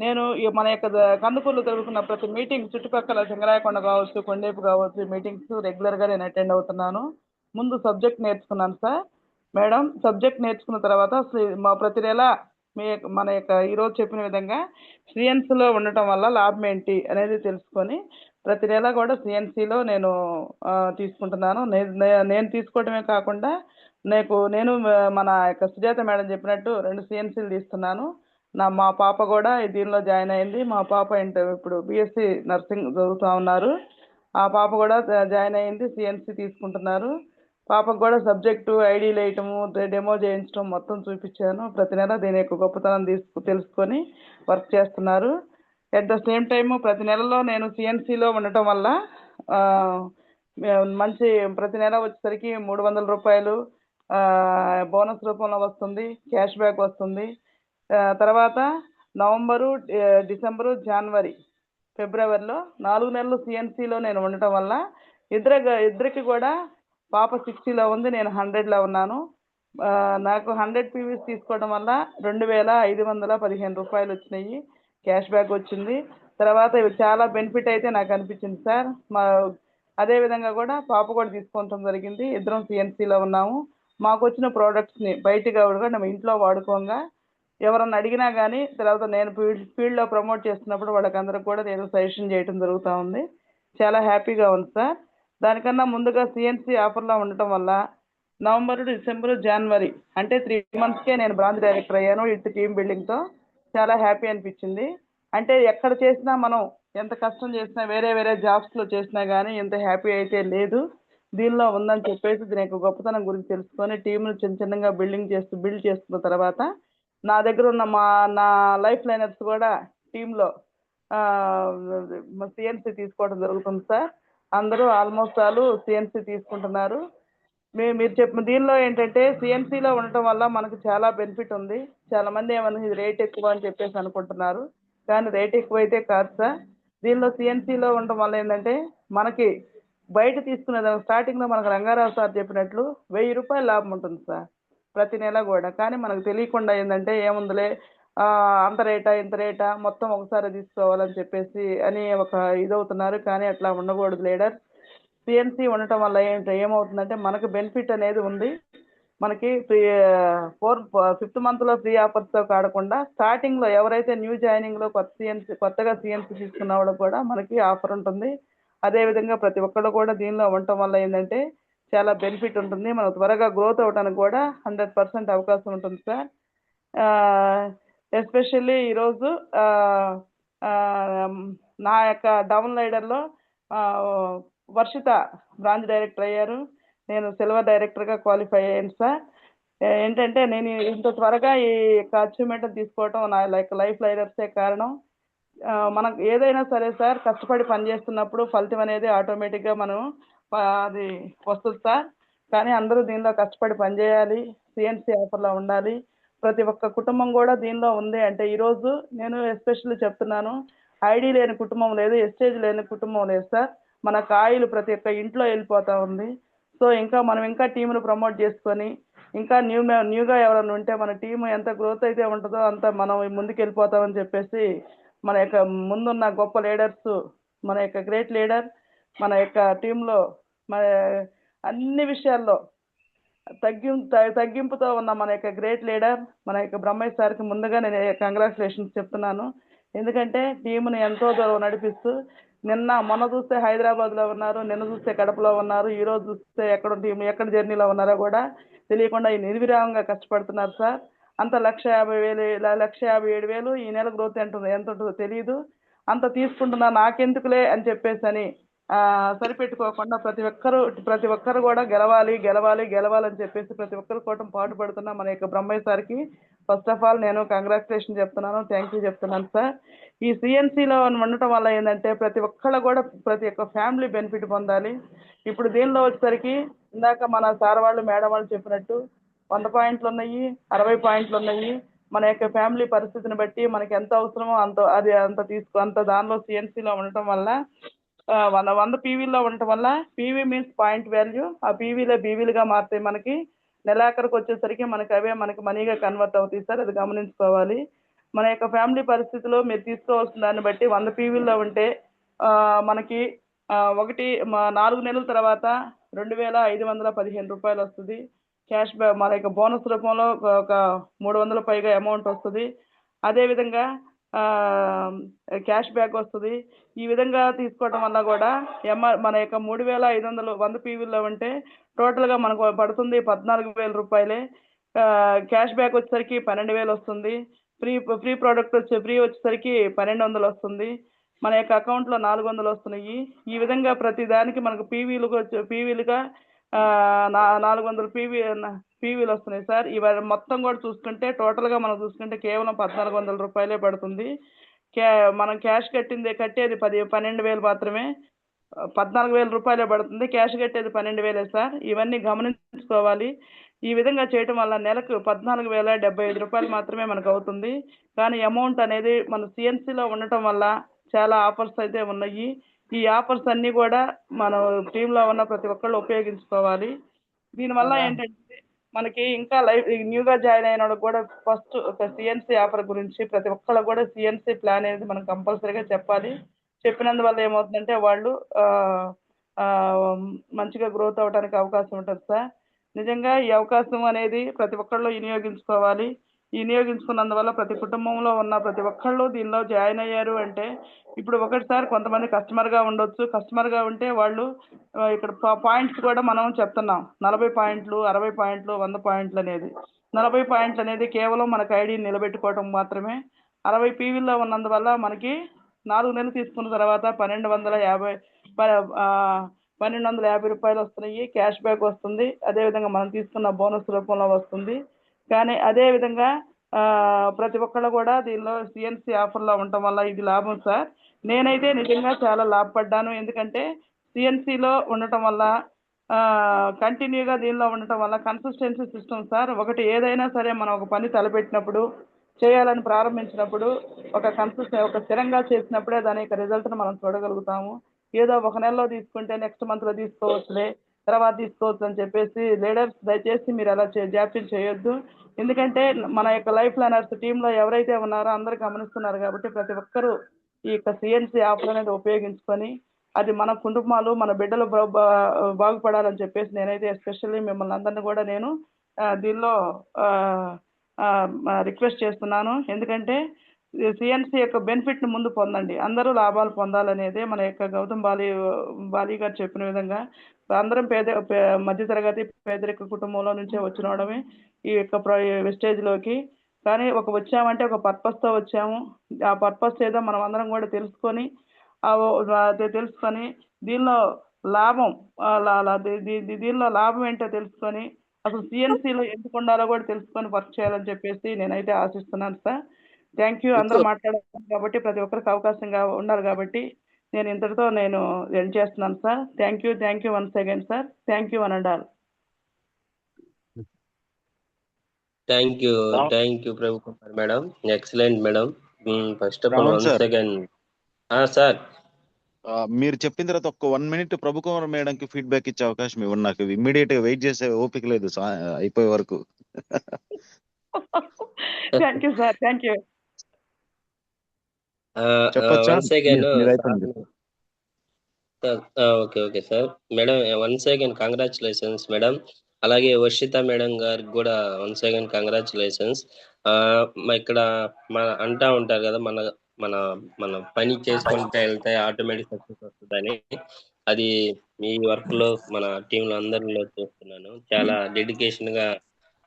నేను మన యొక్క కందుకూరులో జరుగుతున్న ప్రతి మీటింగ్, చుట్టుపక్కల సింగరాయకొండ కావచ్చు, కొండేపు కావచ్చు, మీటింగ్స్ రెగ్యులర్గా నేను అటెండ్ అవుతున్నాను. ముందు సబ్జెక్ట్ నేర్చుకున్నాను సార్. మేడం సబ్జెక్ట్ నేర్చుకున్న తర్వాత మా ప్రతి నెల మన యొక్క ఈరోజు చెప్పిన విధంగా సిఎన్సిలో ఉండటం వల్ల లాభం ఏంటి అనేది తెలుసుకొని ప్రతి నెల కూడా సిఎన్సిలో నేను తీసుకుంటున్నాను. నేను తీసుకోవడమే కాకుండా నేను మన యొక్క సుజాత మేడం చెప్పినట్టు 2 సిఎన్సీలు తీస్తున్నాను. మా పాప కూడా దీనిలో జాయిన్ అయింది. మా పాప ఇప్పుడు బిఎస్సి నర్సింగ్ చదువుతూ ఉన్నారు. ఆ పాప కూడా జాయిన్ అయింది, సిఎన్సి తీసుకుంటున్నారు. పాపకు కూడా సబ్జెక్టు ఐడీలు వేయటము, డెమో చేయించడం మొత్తం చూపించాను. ప్రతి నెల దీని యొక్క గొప్పతనం తెలుసుకొని వర్క్ చేస్తున్నారు. ఎట్ ద సేమ్ టైము ప్రతి నెలలో నేను సిఎన్సిలో ఉండటం వల్ల మంచి ప్రతి నెల వచ్చేసరికి 300 రూపాయలు బోనస్ రూపంలో వస్తుంది, క్యాష్ బ్యాక్ వస్తుంది. తర్వాత నవంబరు, డిసెంబరు, జనవరి, ఫిబ్రవరిలో 4 నెలలు సిఎన్సిలో నేను ఉండటం వల్ల ఇద్దరికి కూడా పాప 60లో ఉంది, నేను 100లో ఉన్నాను. నాకు 100 పీవీస్ తీసుకోవడం వల్ల 2,515 రూపాయలు వచ్చినాయి, క్యాష్ బ్యాక్ వచ్చింది. తర్వాత ఇవి చాలా బెనిఫిట్ అయితే నాకు అనిపించింది సార్. అదేవిధంగా కూడా పాప కూడా తీసుకోవడం జరిగింది. ఇద్దరం సిఎన్సిలో ఉన్నాము. మాకు వచ్చిన ప్రోడక్ట్స్ని బయటగా కూడా మేము ఇంట్లో వాడుకోగా ఎవరన్నా అడిగినా కానీ తర్వాత నేను ఫీల్డ్లో ప్రమోట్ చేస్తున్నప్పుడు వాళ్ళకందరికి కూడా నేను సజెషన్ చేయడం జరుగుతూ ఉంది. చాలా హ్యాపీగా ఉంది సార్. దానికన్నా ముందుగా సిఎన్సి ఆఫర్లో ఉండటం వల్ల నవంబరు, డిసెంబరు, జనవరి అంటే 3 monthsకే నేను బ్రాంచ్ డైరెక్టర్ అయ్యాను. ఇటు టీమ్ బిల్డింగ్తో చాలా హ్యాపీ అనిపించింది. అంటే ఎక్కడ చేసినా మనం ఎంత కష్టం చేసినా వేరే జాబ్స్లో చేసినా కానీ ఎంత హ్యాపీ అయితే లేదు, దీనిలో ఉందని చెప్పేసి దీని యొక్క గొప్పతనం గురించి తెలుసుకొని టీంను చిన్నగా బిల్డ్ చేసుకున్న తర్వాత నా దగ్గర ఉన్న నా లైఫ్ లైనర్స్ కూడా టీంలో సిఎన్సి తీసుకోవడం జరుగుతుంది సార్. అందరూ ఆల్మోస్ట్ ఆల్ సిఎన్సి తీసుకుంటున్నారు. మీరు చెప్పిన దీనిలో ఏంటంటే సిఎన్సిలో ఉండటం వల్ల మనకు చాలా బెనిఫిట్ ఉంది. చాలా మంది ఏమన్నా ఇది రేట్ ఎక్కువ అని చెప్పేసి అనుకుంటున్నారు, కానీ రేట్ ఎక్కువ అయితే కాదు సార్. దీనిలో సిఎన్సిలో ఉండటం వల్ల ఏంటంటే మనకి బయట తీసుకునే స్టార్టింగ్లో మనకు రంగారావు సార్ చెప్పినట్లు 1,000 రూపాయలు లాభం ఉంటుంది సార్ ప్రతి నెల కూడా. కానీ మనకు తెలియకుండా ఏంటంటే ఏముందిలే అంత రేటా ఇంత రేటా మొత్తం ఒకసారి తీసుకోవాలని చెప్పేసి అని ఒక ఇదవుతున్నారు. కానీ అట్లా ఉండకూడదు లీడర్. సిఎన్సి ఉండటం వల్ల ఏమవుతుందంటే మనకు బెనిఫిట్ అనేది ఉంది. మనకి ఫిఫ్త్ మంత్లో ఫ్రీ ఆఫర్స్తో కాకుండా స్టార్టింగ్లో ఎవరైతే న్యూ జాయినింగ్లో కొత్తగా సిఎన్సి తీసుకున్న వాళ్ళకి కూడా మనకి ఆఫర్ ఉంటుంది. అదేవిధంగా ప్రతి ఒక్కళ్ళు కూడా దీనిలో ఉండటం వల్ల ఏంటంటే చాలా బెనిఫిట్ ఉంటుంది. మనం త్వరగా గ్రోత్ అవ్వడానికి కూడా 100% అవకాశం ఉంటుంది సార్. ఎస్పెషల్లీ ఈరోజు నా యొక్క డౌన్ లైడర్లో వర్షిత బ్రాంచ్ డైరెక్టర్ అయ్యారు. నేను సిల్వర్ డైరెక్టర్గా క్వాలిఫై అయ్యాను సార్. ఏంటంటే నేను ఇంత త్వరగా ఈ యొక్క అచీవ్మెంట్ తీసుకోవటం నా లైఫ్ లైడర్సే కారణం. మనకు ఏదైనా సరే సార్ కష్టపడి పనిచేస్తున్నప్పుడు ఫలితం అనేది ఆటోమేటిక్గా మనం అది వస్తుంది సార్. కానీ అందరూ దీనిలో కష్టపడి పనిచేయాలి, సిఎన్సి ఆఫర్లో ఉండాలి. ప్రతి ఒక్క కుటుంబం కూడా దీనిలో ఉంది అంటే ఈరోజు నేను ఎస్పెషల్లీ చెప్తున్నాను, ఐడి లేని కుటుంబం లేదు, ఎస్టేజ్ లేని కుటుంబం లేదు సార్. మన కాయిలు ప్రతి ఒక్క ఇంట్లో వెళ్ళిపోతూ ఉంది. సో మనం ఇంకా టీంను ప్రమోట్ చేసుకొని ఇంకా న్యూగా ఎవరైనా ఉంటే మన టీం ఎంత గ్రోత్ అయితే ఉంటుందో అంత మనం ముందుకు వెళ్ళిపోతామని చెప్పేసి మన యొక్క ముందున్న గొప్ప లీడర్స్, మన యొక్క గ్రేట్ లీడర్ మన యొక్క టీంలో మన అన్ని విషయాల్లో తగ్గింపుతో ఉన్న మన యొక్క గ్రేట్ లీడర్ మన యొక్క బ్రహ్మయ్య సార్కి ముందుగా నేను కంగ్రాచులేషన్స్ చెప్తున్నాను. ఎందుకంటే టీంని ఎంతో దూరం నడిపిస్తూ మొన్న చూస్తే హైదరాబాద్లో ఉన్నారు, నిన్న చూస్తే కడపలో ఉన్నారు, ఈరోజు చూస్తే ఎక్కడ జర్నీలో ఉన్నారో కూడా తెలియకుండా ఈ నిర్విరామంగా కష్టపడుతున్నారు సార్. అంత 1,50,000 1,57,000 ఈ నెల గ్రోత్ ఎంత ఉంటుందో తెలియదు. అంత తీసుకుంటున్నా నాకెందుకులే అని చెప్పేసి సరిపెట్టుకోకుండా ప్రతి ఒక్కరు కూడా గెలవాలని చెప్పేసి ప్రతి ఒక్కరు కూడా పాటుపడుతున్నా మన యొక్క బ్రహ్మయ్య సార్కి ఫస్ట్ ఆఫ్ ఆల్ నేను కంగ్రాచులేషన్ చెప్తున్నాను, థ్యాంక్ యూ చెప్తున్నాను సార్. ఈ సిఎన్సిలో ఉండటం వల్ల ఏంటంటే ప్రతి ఒక్క ఫ్యామిలీ బెనిఫిట్ పొందాలి. ఇప్పుడు దీనిలో వచ్చేసరికి ఇందాక మన సార్ వాళ్ళు మేడం వాళ్ళు చెప్పినట్టు 100 పాయింట్లు ఉన్నాయి, 60 పాయింట్లు ఉన్నాయి. మన యొక్క ఫ్యామిలీ పరిస్థితిని బట్టి మనకి ఎంత అవసరమో అంత దానిలో సిఎన్సిలో ఉండటం వల్ల 100 పీవీలో ఉండటం వల్ల పీవీ మీన్స్ పాయింట్ వాల్యూ, ఆ పీవీలే బీవీలుగా మారుతాయి. మనకి నెలాఖరికి వచ్చేసరికి మనకి మనీగా కన్వర్ట్ అవుతాయి సార్, అది గమనించుకోవాలి. మన యొక్క ఫ్యామిలీ పరిస్థితిలో మీరు తీసుకోవాల్సిన దాన్ని బట్టి 100 పీవీల్లో ఉంటే మనకి 4 నెలల తర్వాత 2,515 రూపాయలు వస్తుంది. క్యాష్ బ్యాక్ మన యొక్క బోనస్ రూపంలో ఒక 300 పైగా అమౌంట్ వస్తుంది. అదేవిధంగా క్యాష్ బ్యాక్ వస్తుంది. ఈ విధంగా తీసుకోవడం వల్ల కూడా మన యొక్క 3,500 100 పీవీల్లో ఉంటే టోటల్గా మనకు పడుతుంది 14,000 రూపాయలే. క్యాష్ బ్యాక్ వచ్చేసరికి 12,000 వస్తుంది. ఫ్రీ ప్రోడక్ట్ వచ్చేసరికి 1,200 వస్తుంది. మన యొక్క అకౌంట్లో 400 వస్తున్నాయి. ఈ విధంగా ప్రతి దానికి మనకు పీవీలుగా 400 పీవీలు వస్తున్నాయి సార్. ఇవి మొత్తం కూడా చూసుకుంటే టోటల్గా మనం చూసుకుంటే కేవలం 1,400 రూపాయలే పడుతుంది. మనం క్యాష్ కట్టేది 12,000 మాత్రమే, 14,000 రూపాయలే పడుతుంది. క్యాష్ కట్టేది 12,000 సార్. ఇవన్నీ గమనించుకోవాలి. ఈ విధంగా చేయటం వల్ల నెలకు 14,075 రూపాయలు మాత్రమే మనకు అవుతుంది. కానీ అమౌంట్ అనేది మన సిఎన్సిలో ఉండటం వల్ల చాలా ఆఫర్స్ అయితే ఉన్నాయి. ఈ ఆఫర్స్ అన్నీ కూడా మన టీంలో ఉన్న ప్రతి ఒక్కళ్ళు ఉపయోగించుకోవాలి. దీనివల్ల ఏంటంటే మనకి ఇంకా న్యూగా జాయిన్ అయిన వాళ్ళకి కూడా ఫస్ట్ ఒక సిఎన్సి ఆఫర్ గురించి ప్రతి ఒక్కళ్ళు కూడా సిఎన్సి ప్లాన్ అనేది మనం కంపల్సరీగా చెప్పాలి. చెప్పినందువల్ల ఏమవుతుందంటే వాళ్ళు మంచిగా గ్రోత్ అవ్వడానికి అవకాశం ఉంటుంది సార్. నిజంగా ఈ అవకాశం అనేది ప్రతి ఒక్కళ్ళు వినియోగించుకోవాలి. వినియోగించుకున్నందువల్ల ప్రతి కుటుంబంలో ఉన్న ప్రతి ఒక్కళ్ళు దీనిలో జాయిన్ అయ్యారు అంటే ఇప్పుడు ఒకటిసారి కొంతమంది కస్టమర్గా ఉండొచ్చు. కస్టమర్గా ఉంటే వాళ్ళు ఇక్కడ పాయింట్స్ కూడా మనం చెప్తున్నాం, 40 పాయింట్లు, 60 పాయింట్లు, 100 పాయింట్లు అనేది. 40 పాయింట్లు అనేది కేవలం మనకు ఐడిని నిలబెట్టుకోవడం మాత్రమే. 60 పీవీల్లో ఉన్నందువల్ల మనకి 4 నెలలు తీసుకున్న తర్వాత 1,250 రూపాయలు వస్తున్నాయి. క్యాష్ బ్యాక్ వస్తుంది. అదేవిధంగా మనం తీసుకున్న బోనస్ రూపంలో వస్తుంది. కానీ అదేవిధంగా ప్రతి ఒక్కళ్ళు కూడా దీనిలో సిఎన్సి ఆఫర్లో ఉండటం వల్ల ఇది లాభం సార్. నేనైతే నిజంగా చాలా లాభపడ్డాను. ఎందుకంటే సిఎన్సిలో ఉండటం వల్ల కంటిన్యూగా దీనిలో ఉండటం వల్ల కన్సిస్టెన్సీ సిస్టమ్ సార్. ఒకటి ఏదైనా సరే మనం ఒక పని తలపెట్టినప్పుడు చేయాలని ప్రారంభించినప్పుడు ఒక స్థిరంగా చేసినప్పుడే దాని యొక్క రిజల్ట్ని మనం చూడగలుగుతాము. ఏదో ఒక నెలలో తీసుకుంటే నెక్స్ట్ మంత్లో తీసుకోవచ్చులే, తర్వాత తీసుకోవచ్చు అని చెప్పేసి లీడర్స్ దయచేసి మీరు అలా జాప్యం చేయొద్దు. ఎందుకంటే మన యొక్క లైఫ్ ప్లానర్స్ టీంలో ఎవరైతే ఉన్నారో అందరూ గమనిస్తున్నారు కాబట్టి ప్రతి ఒక్కరూ ఈ యొక్క సిఎన్సి ఆఫర్ అనేది ఉపయోగించుకొని అది మన కుటుంబాలు మన బిడ్డలు బాగుపడాలని చెప్పేసి నేనైతే ఎస్పెషల్లీ మిమ్మల్ని అందరినీ కూడా నేను దీనిలో రిక్వెస్ట్ చేస్తున్నాను. ఎందుకంటే సిఎన్సి యొక్క బెనిఫిట్ ని ముందు పొందండి, అందరూ లాభాలు పొందాలనేదే మన యొక్క గౌతమ్ బాలి గారు చెప్పిన విధంగా అందరం మధ్యతరగతి పేదరిక కుటుంబంలో నుంచే వచ్చినవడమే ఈ యొక్క వెస్టేజ్ లోకి. కానీ వచ్చామంటే ఒక పర్పస్ తో వచ్చాము. ఆ పర్పస్ ఏదో మనం అందరం కూడా తెలుసుకొని దీనిలో లాభం దీనిలో లాభం ఏంటో తెలుసుకొని అసలు సిఎన్సిలో ఎందుకు ఉండాలో కూడా తెలుసుకొని వర్క్ చేయాలని చెప్పేసి నేనైతే ఆశిస్తున్నాను సార్. Thank you. అందరూ మాట్లాడారు కాబట్టి ప్రతి ఒక్కరికి అవకాశంగా ఉండాలి కాబట్టి నేను ఇంతటితో ఎండ్ చేస్తున్నాను sir. Thank you once again sir. Thank you one and all. Thank you Prabhu Kumar madam, excellent madam. First of all Shravan once sir, again sir మీరు చెప్పిన తర్వాత ఒక 1 minute ప్రభు కుమార్ మేడం కి ఫీడ్బ్యాక్ ఇచ్చే అవకాశం ఇవ్వండి. నాకు ఇమ్మీడియట్ గా వెయిట్ చేసే ఓపిక లేదు అయిపోయే వరకు. Thank you sir. Thank you. చెప్పొచ్చా? వన్స్ అగైన్ మీరు అయిపోయింది. Okay sir. Madam once again congratulations madam. అలాగే వర్షిత మేడం గారికి కూడా వన్స్ అగైన్ కంగ్రాచులేషన్స్. ఇక్కడ అంటా ఉంటారు కదా, మన మన మన పని చేసుకుంటే వెళ్తే ఆటోమేటిక్ సక్సెస్ వస్తుందని. అది మీ వర్క్ లో మన టీంలో అందరిలో చూస్తున్నాను. చాలా డెడికేషన్ గా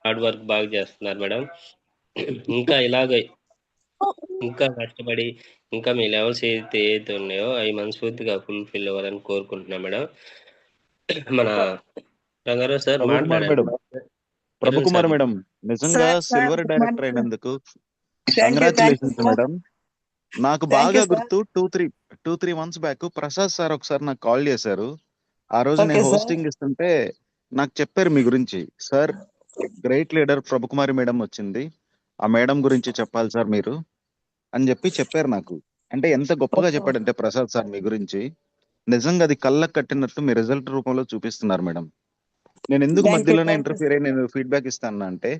హార్డ్ వర్క్ బాగా చేస్తున్నారు మేడం. ఇంకా ఇలాగే ఇంకా కష్టపడి ఇంకా మీ లెవెల్స్ ఏదైతే ఉన్నాయో అవి మనస్ఫూర్తిగా ఫుల్ఫిల్ అవ్వాలని కోరుకుంటున్నా మేడం. మన రంగారావు సార్ ప్రభు కుమార్ మేడం, ప్రభు కుమార్ మేడం నిజంగా సిల్వర్ డైరెక్టర్ అయినందుకు కంగ్రాచులేషన్స్ మేడం. నాకు బాగా గుర్తు 2-3 months బ్యాక్ ప్రసాద్ సార్ ఒకసారి నాకు కాల్ చేశారు. ఆ రోజు నేను హోస్టింగ్ ఇస్తుంటే నాకు చెప్పారు మీ గురించి. సార్, గ్రేట్ లీడర్ ప్రభు కుమారి మేడం వచ్చింది, ఆ మేడం గురించి చెప్పాలి సార్ మీరు అని చెప్పారు నాకు. అంటే ఎంత గొప్పగా చెప్పాడంటే ప్రసాద్ సార్ మీ గురించి, నిజంగా అది కళ్ళకు కట్టినట్టు మీ రిజల్ట్ రూపంలో చూపిస్తున్నారు మేడం. నేను ఎందుకు మధ్యలోనే ఇంటర్ఫియర్ అయ్యి నేను ఫీడ్బ్యాక్ ఇస్తాను అంటే,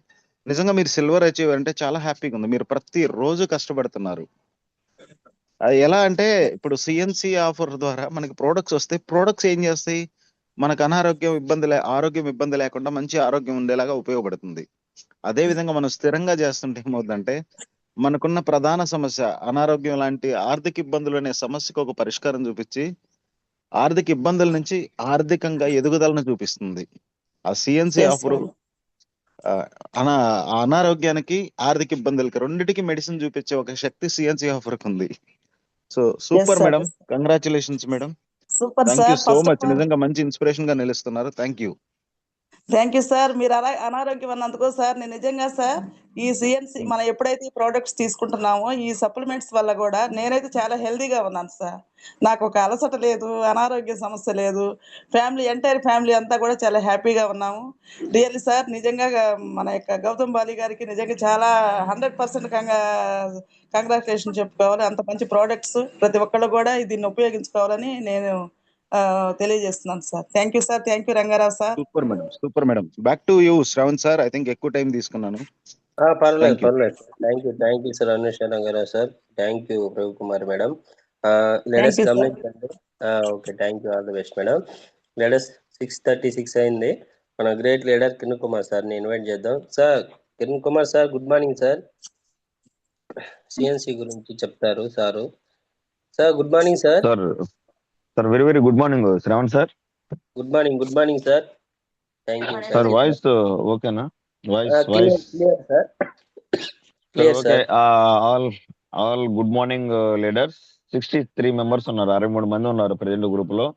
నిజంగా మీరు సిల్వర్ అచీవర్ అంటే చాలా హ్యాపీగా ఉంది. మీరు ప్రతి రోజు కష్టపడుతున్నారు. అది ఎలా అంటే ఇప్పుడు సిఎన్సి ఆఫర్ ద్వారా మనకి ప్రోడక్ట్స్ వస్తాయి. ప్రోడక్ట్స్ ఏం చేస్తాయి, మనకు ఆరోగ్యం ఇబ్బంది లేకుండా మంచి ఆరోగ్యం ఉండేలాగా ఉపయోగపడుతుంది. అదే విధంగా మనం స్థిరంగా చేస్తుంటే ఏమవుతుందంటే, మనకున్న ప్రధాన సమస్య అనారోగ్యం లాంటి ఆర్థిక ఇబ్బందులు అనే సమస్యకు ఒక పరిష్కారం చూపించి ఆర్థిక ఇబ్బందుల నుంచి ఆర్థికంగా ఎదుగుదలను చూపిస్తుంది. ఆ సిఎన్సి ఆఫర్ అనారోగ్యానికి ఆర్థిక ఇబ్బందులకి రెండిటికి మెడిసిన్ చూపించే ఒక శక్తి సిఎన్సి ఆఫర్ ఉంది. So super madam, congratulations madam. Thank you so much. నిజంగా మంచి ఇన్స్పిరేషన్ గా నిలుస్తున్నారు. Thank you. Thank you sir. మీరు అలా అనారోగ్యం అన్నందుకు సార్ నేను నిజంగా సార్ ఈ సిఎన్సి మనం ఎప్పుడైతే ఈ ప్రోడక్ట్స్ తీసుకుంటున్నామో ఈ సప్లిమెంట్స్ వల్ల కూడా నేనైతే చాలా హెల్దీగా ఉన్నాను సార్. నాకు ఒక అలసట లేదు, అనారోగ్య సమస్య లేదు. ఎంటైర్ ఫ్యామిలీ అంతా కూడా చాలా హ్యాపీగా ఉన్నాము. రియల్లీ సార్, నిజంగా మన యొక్క గౌతమ్ బాలి గారికి నిజంగా చాలా 100% కంగ్రాచులేషన్ చెప్పుకోవాలి. అంత మంచి ప్రోడక్ట్స్ ప్రతి ఒక్కళ్ళు కూడా దీన్ని ఉపయోగించుకోవాలని నేను తెలియజేస్తున్నాను sir. Thank you sir. Thank you Rangarao sir. Super madam. Back to you Shravan sir. I think ఎక్కువ టైం తీసుకున్నాను. పర్లేదు thank you sir Anusha Rangarao sir. Thank you Prabhu Kumar madam. Leaders గమనించండి. Okay, thank you, all the best madam. Leaders 6:36 అయింది. మన great leader Kiran Kumar sir ని invite చేద్దాం. Sir Kiran Kumar sir, good morning sir. CNC గురించి చెప్తారు sir. Sir good morning sir. Sir very very good morning Shravan sir. Good morning sir. Thank you sir. Voice ఓకేనా? Voice clear sir. Okay. All good morning leaders. 63 members ఉన్నారు, 63 మంది ఉన్నారు present group లో.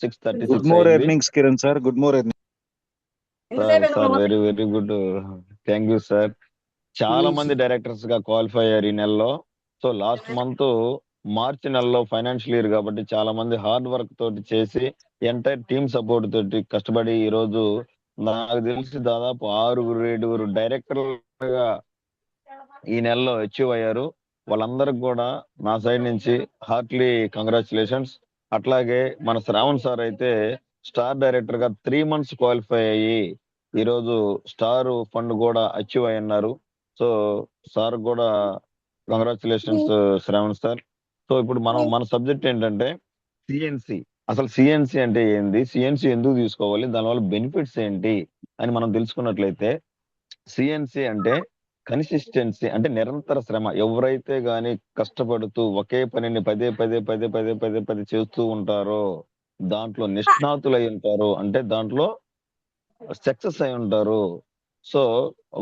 6:36 good more earnings Kiran sir. Good more earnings sir. Very very good. Thank you sir. చాలా మంది directors గా qualify అయ్యారు ఈ నెలలో. సో లాస్ట్ మంత్ మార్చి నెలలో ఫైనాన్షియల్ ఇయర్ కాబట్టి చాలా మంది హార్డ్ వర్క్ తోటి చేసి ఎంటైర్ టీమ్ సపోర్ట్ తోటి కష్టపడి ఈ రోజు నాకు తెలిసి దాదాపు 6-7 డైరెక్టర్లుగా ఈ నెలలో అచీవ్ అయ్యారు. వాళ్ళందరికి కూడా నా సైడ్ నుంచి హార్ట్లీ కంగ్రాచులేషన్స్. అట్లాగే మన శ్రావణ్ సార్ అయితే స్టార్ డైరెక్టర్ గా 3 months క్వాలిఫై అయ్యి ఈ రోజు స్టార్ ఫండ్ కూడా అచీవ్ అయి ఉన్నారు. సో సార్ కూడా కంగ్రాచులేషన్స్ శ్రావణ్ సార్. సో ఇప్పుడు మన సబ్జెక్ట్ ఏంటంటే సిఎన్సి. అసలు సిఎన్సి అంటే ఏంది, సిఎన్సి ఎందుకు తీసుకోవాలి, దానివల్ల బెనిఫిట్స్ ఏంటి అని మనం తెలుసుకున్నట్లయితే, సిఎన్సి అంటే కన్సిస్టెన్సీ అంటే నిరంతర శ్రమ. ఎవరైతే గాని కష్టపడుతూ ఒకే పనిని పదే పదే పదే పదే పదే పదే చేస్తూ ఉంటారో, దాంట్లో నిష్ణాతులై ఉంటారు. అంటే దాంట్లో సక్సెస్ అయి ఉంటారు. సో,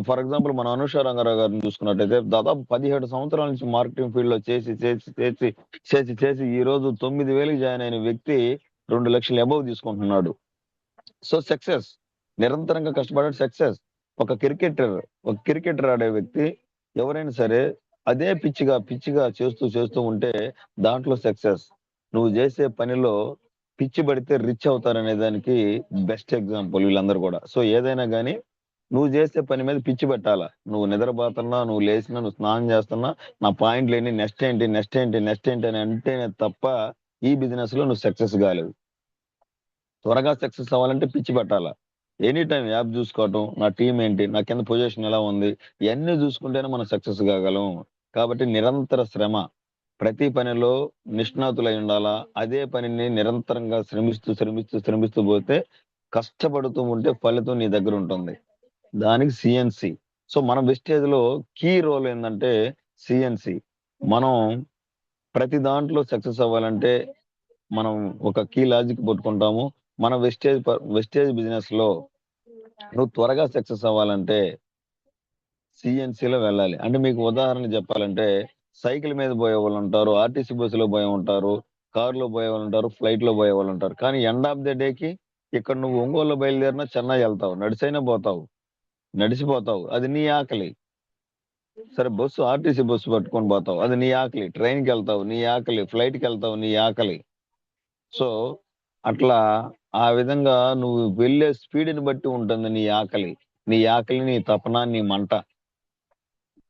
ఫర్ ఎగ్జాంపుల్ మన అనుష రంగారావు గారిని చూసుకున్నట్టయితే దాదాపు 17 సంవత్సరాల నుంచి మార్కెటింగ్ ఫీల్డ్‌లో చేసి ఈ రోజు 9,000కి జాయిన్ అయిన వ్యక్తి 2,00,000 అబోవ్ తీసుకుంటున్నాడు. So, success. నిరంతరంగా కష్టపడాడు సక్సెస్. ఒక క్రికెటర్ ఆడే వ్యక్తి ఎవరైనా సరే అదే పిచ్చిగా చేస్తూ ఉంటే దాంట్లో సక్సెస్. నువ్వు చేసే పనిలో పిచ్చి పడితే రిచ్ అవుతారనే దానికి బెస్ట్ ఎగ్జాంపుల్ వీళ్ళందరూ కూడా. సో, ఏదైనా గాని నువ్వు చేసే పని మీద పిచ్చి పెట్టాలా. నువ్వు నిద్రపోతున్నా, నువ్వు లేచినా, నువ్వు స్నానం చేస్తున్నా, నా పాయింట్‌లేంటి, నెక్స్ట్ ఏంటి అని అంటేనే తప్ప ఈ బిజినెస్‌లో నువ్వు సక్సెస్ కాలేవు. త్వరగా సక్సెస్ అవ్వాలంటే పిచ్చి పట్టాలా. ఎనీ టైమ్ యాప్ చూసుకోవటం, నా టీమ్ ఏంటి, నా కింద పొజిషన్ ఎలా ఉంది, ఇయన్నీ చూసుకుంటేనే మనం సక్సెస్ కాగలం. కాబట్టి నిరంతర శ్రమ. ప్రతి పనిలో నిష్ణాతులై ఉండాలా. అదే పనిని నిరంతరంగా శ్రమిస్తూ పోతే కష్టపడుతూ ఉంటే ఫలితం నీ దగ్గర ఉంటుంది. దానికి సిఎన్సి. సో, మన వెస్టేజ్‌లో కీ రోల్ ఏందంటే సిఎన్సి. మనం ప్రతి దాంట్లో సక్సెస్ అవ్వాలంటే మనం ఒక కీ లాజిక్ పట్టుకుంటాము. మన వెస్టేజ్ బిజినెస్‌లో నువ్వు త్వరగా సక్సెస్ అవ్వాలంటే సిఎన్సిలో వెళ్ళాలి. అంటే మీకు ఉదాహరణ చెప్పాలంటే సైకిల్ మీద పోయేవాళ్ళుంటారు, ఆర్టీసీ బస్సులో పోయేవుంటారు, కారులో పోయేవాళ్ళుంటారు, ఫ్లైట్‌లో పోయేవాళ్ళుంటారు. కానీ ఎండ్ ఆఫ్ ది డేకి ఇక్కడ నువ్వు ఒంగోలులో బయలుదేరినా చెన్నై ఎళ్తావు. నడిసైనా పోతావు. నడిసిపోతావు. అది నీ ఆకలి. సరే ఆర్టీసీ బస్సు పట్టుకొని పోతావు. అది నీ ఆకలి. ట్రైన్‌కెళ్తావు. నీ ఆకలి. ఫ్లైట్‌కెళ్తావు. నీ ఆకలి. సో, అట్లా ఆ విధంగా నువ్వు వెళ్ళే స్పీడ్‌ని బట్టి ఉంటుంది నీ ఆకలి. నీ ఆకలి, నీ తపన, నీ మంట.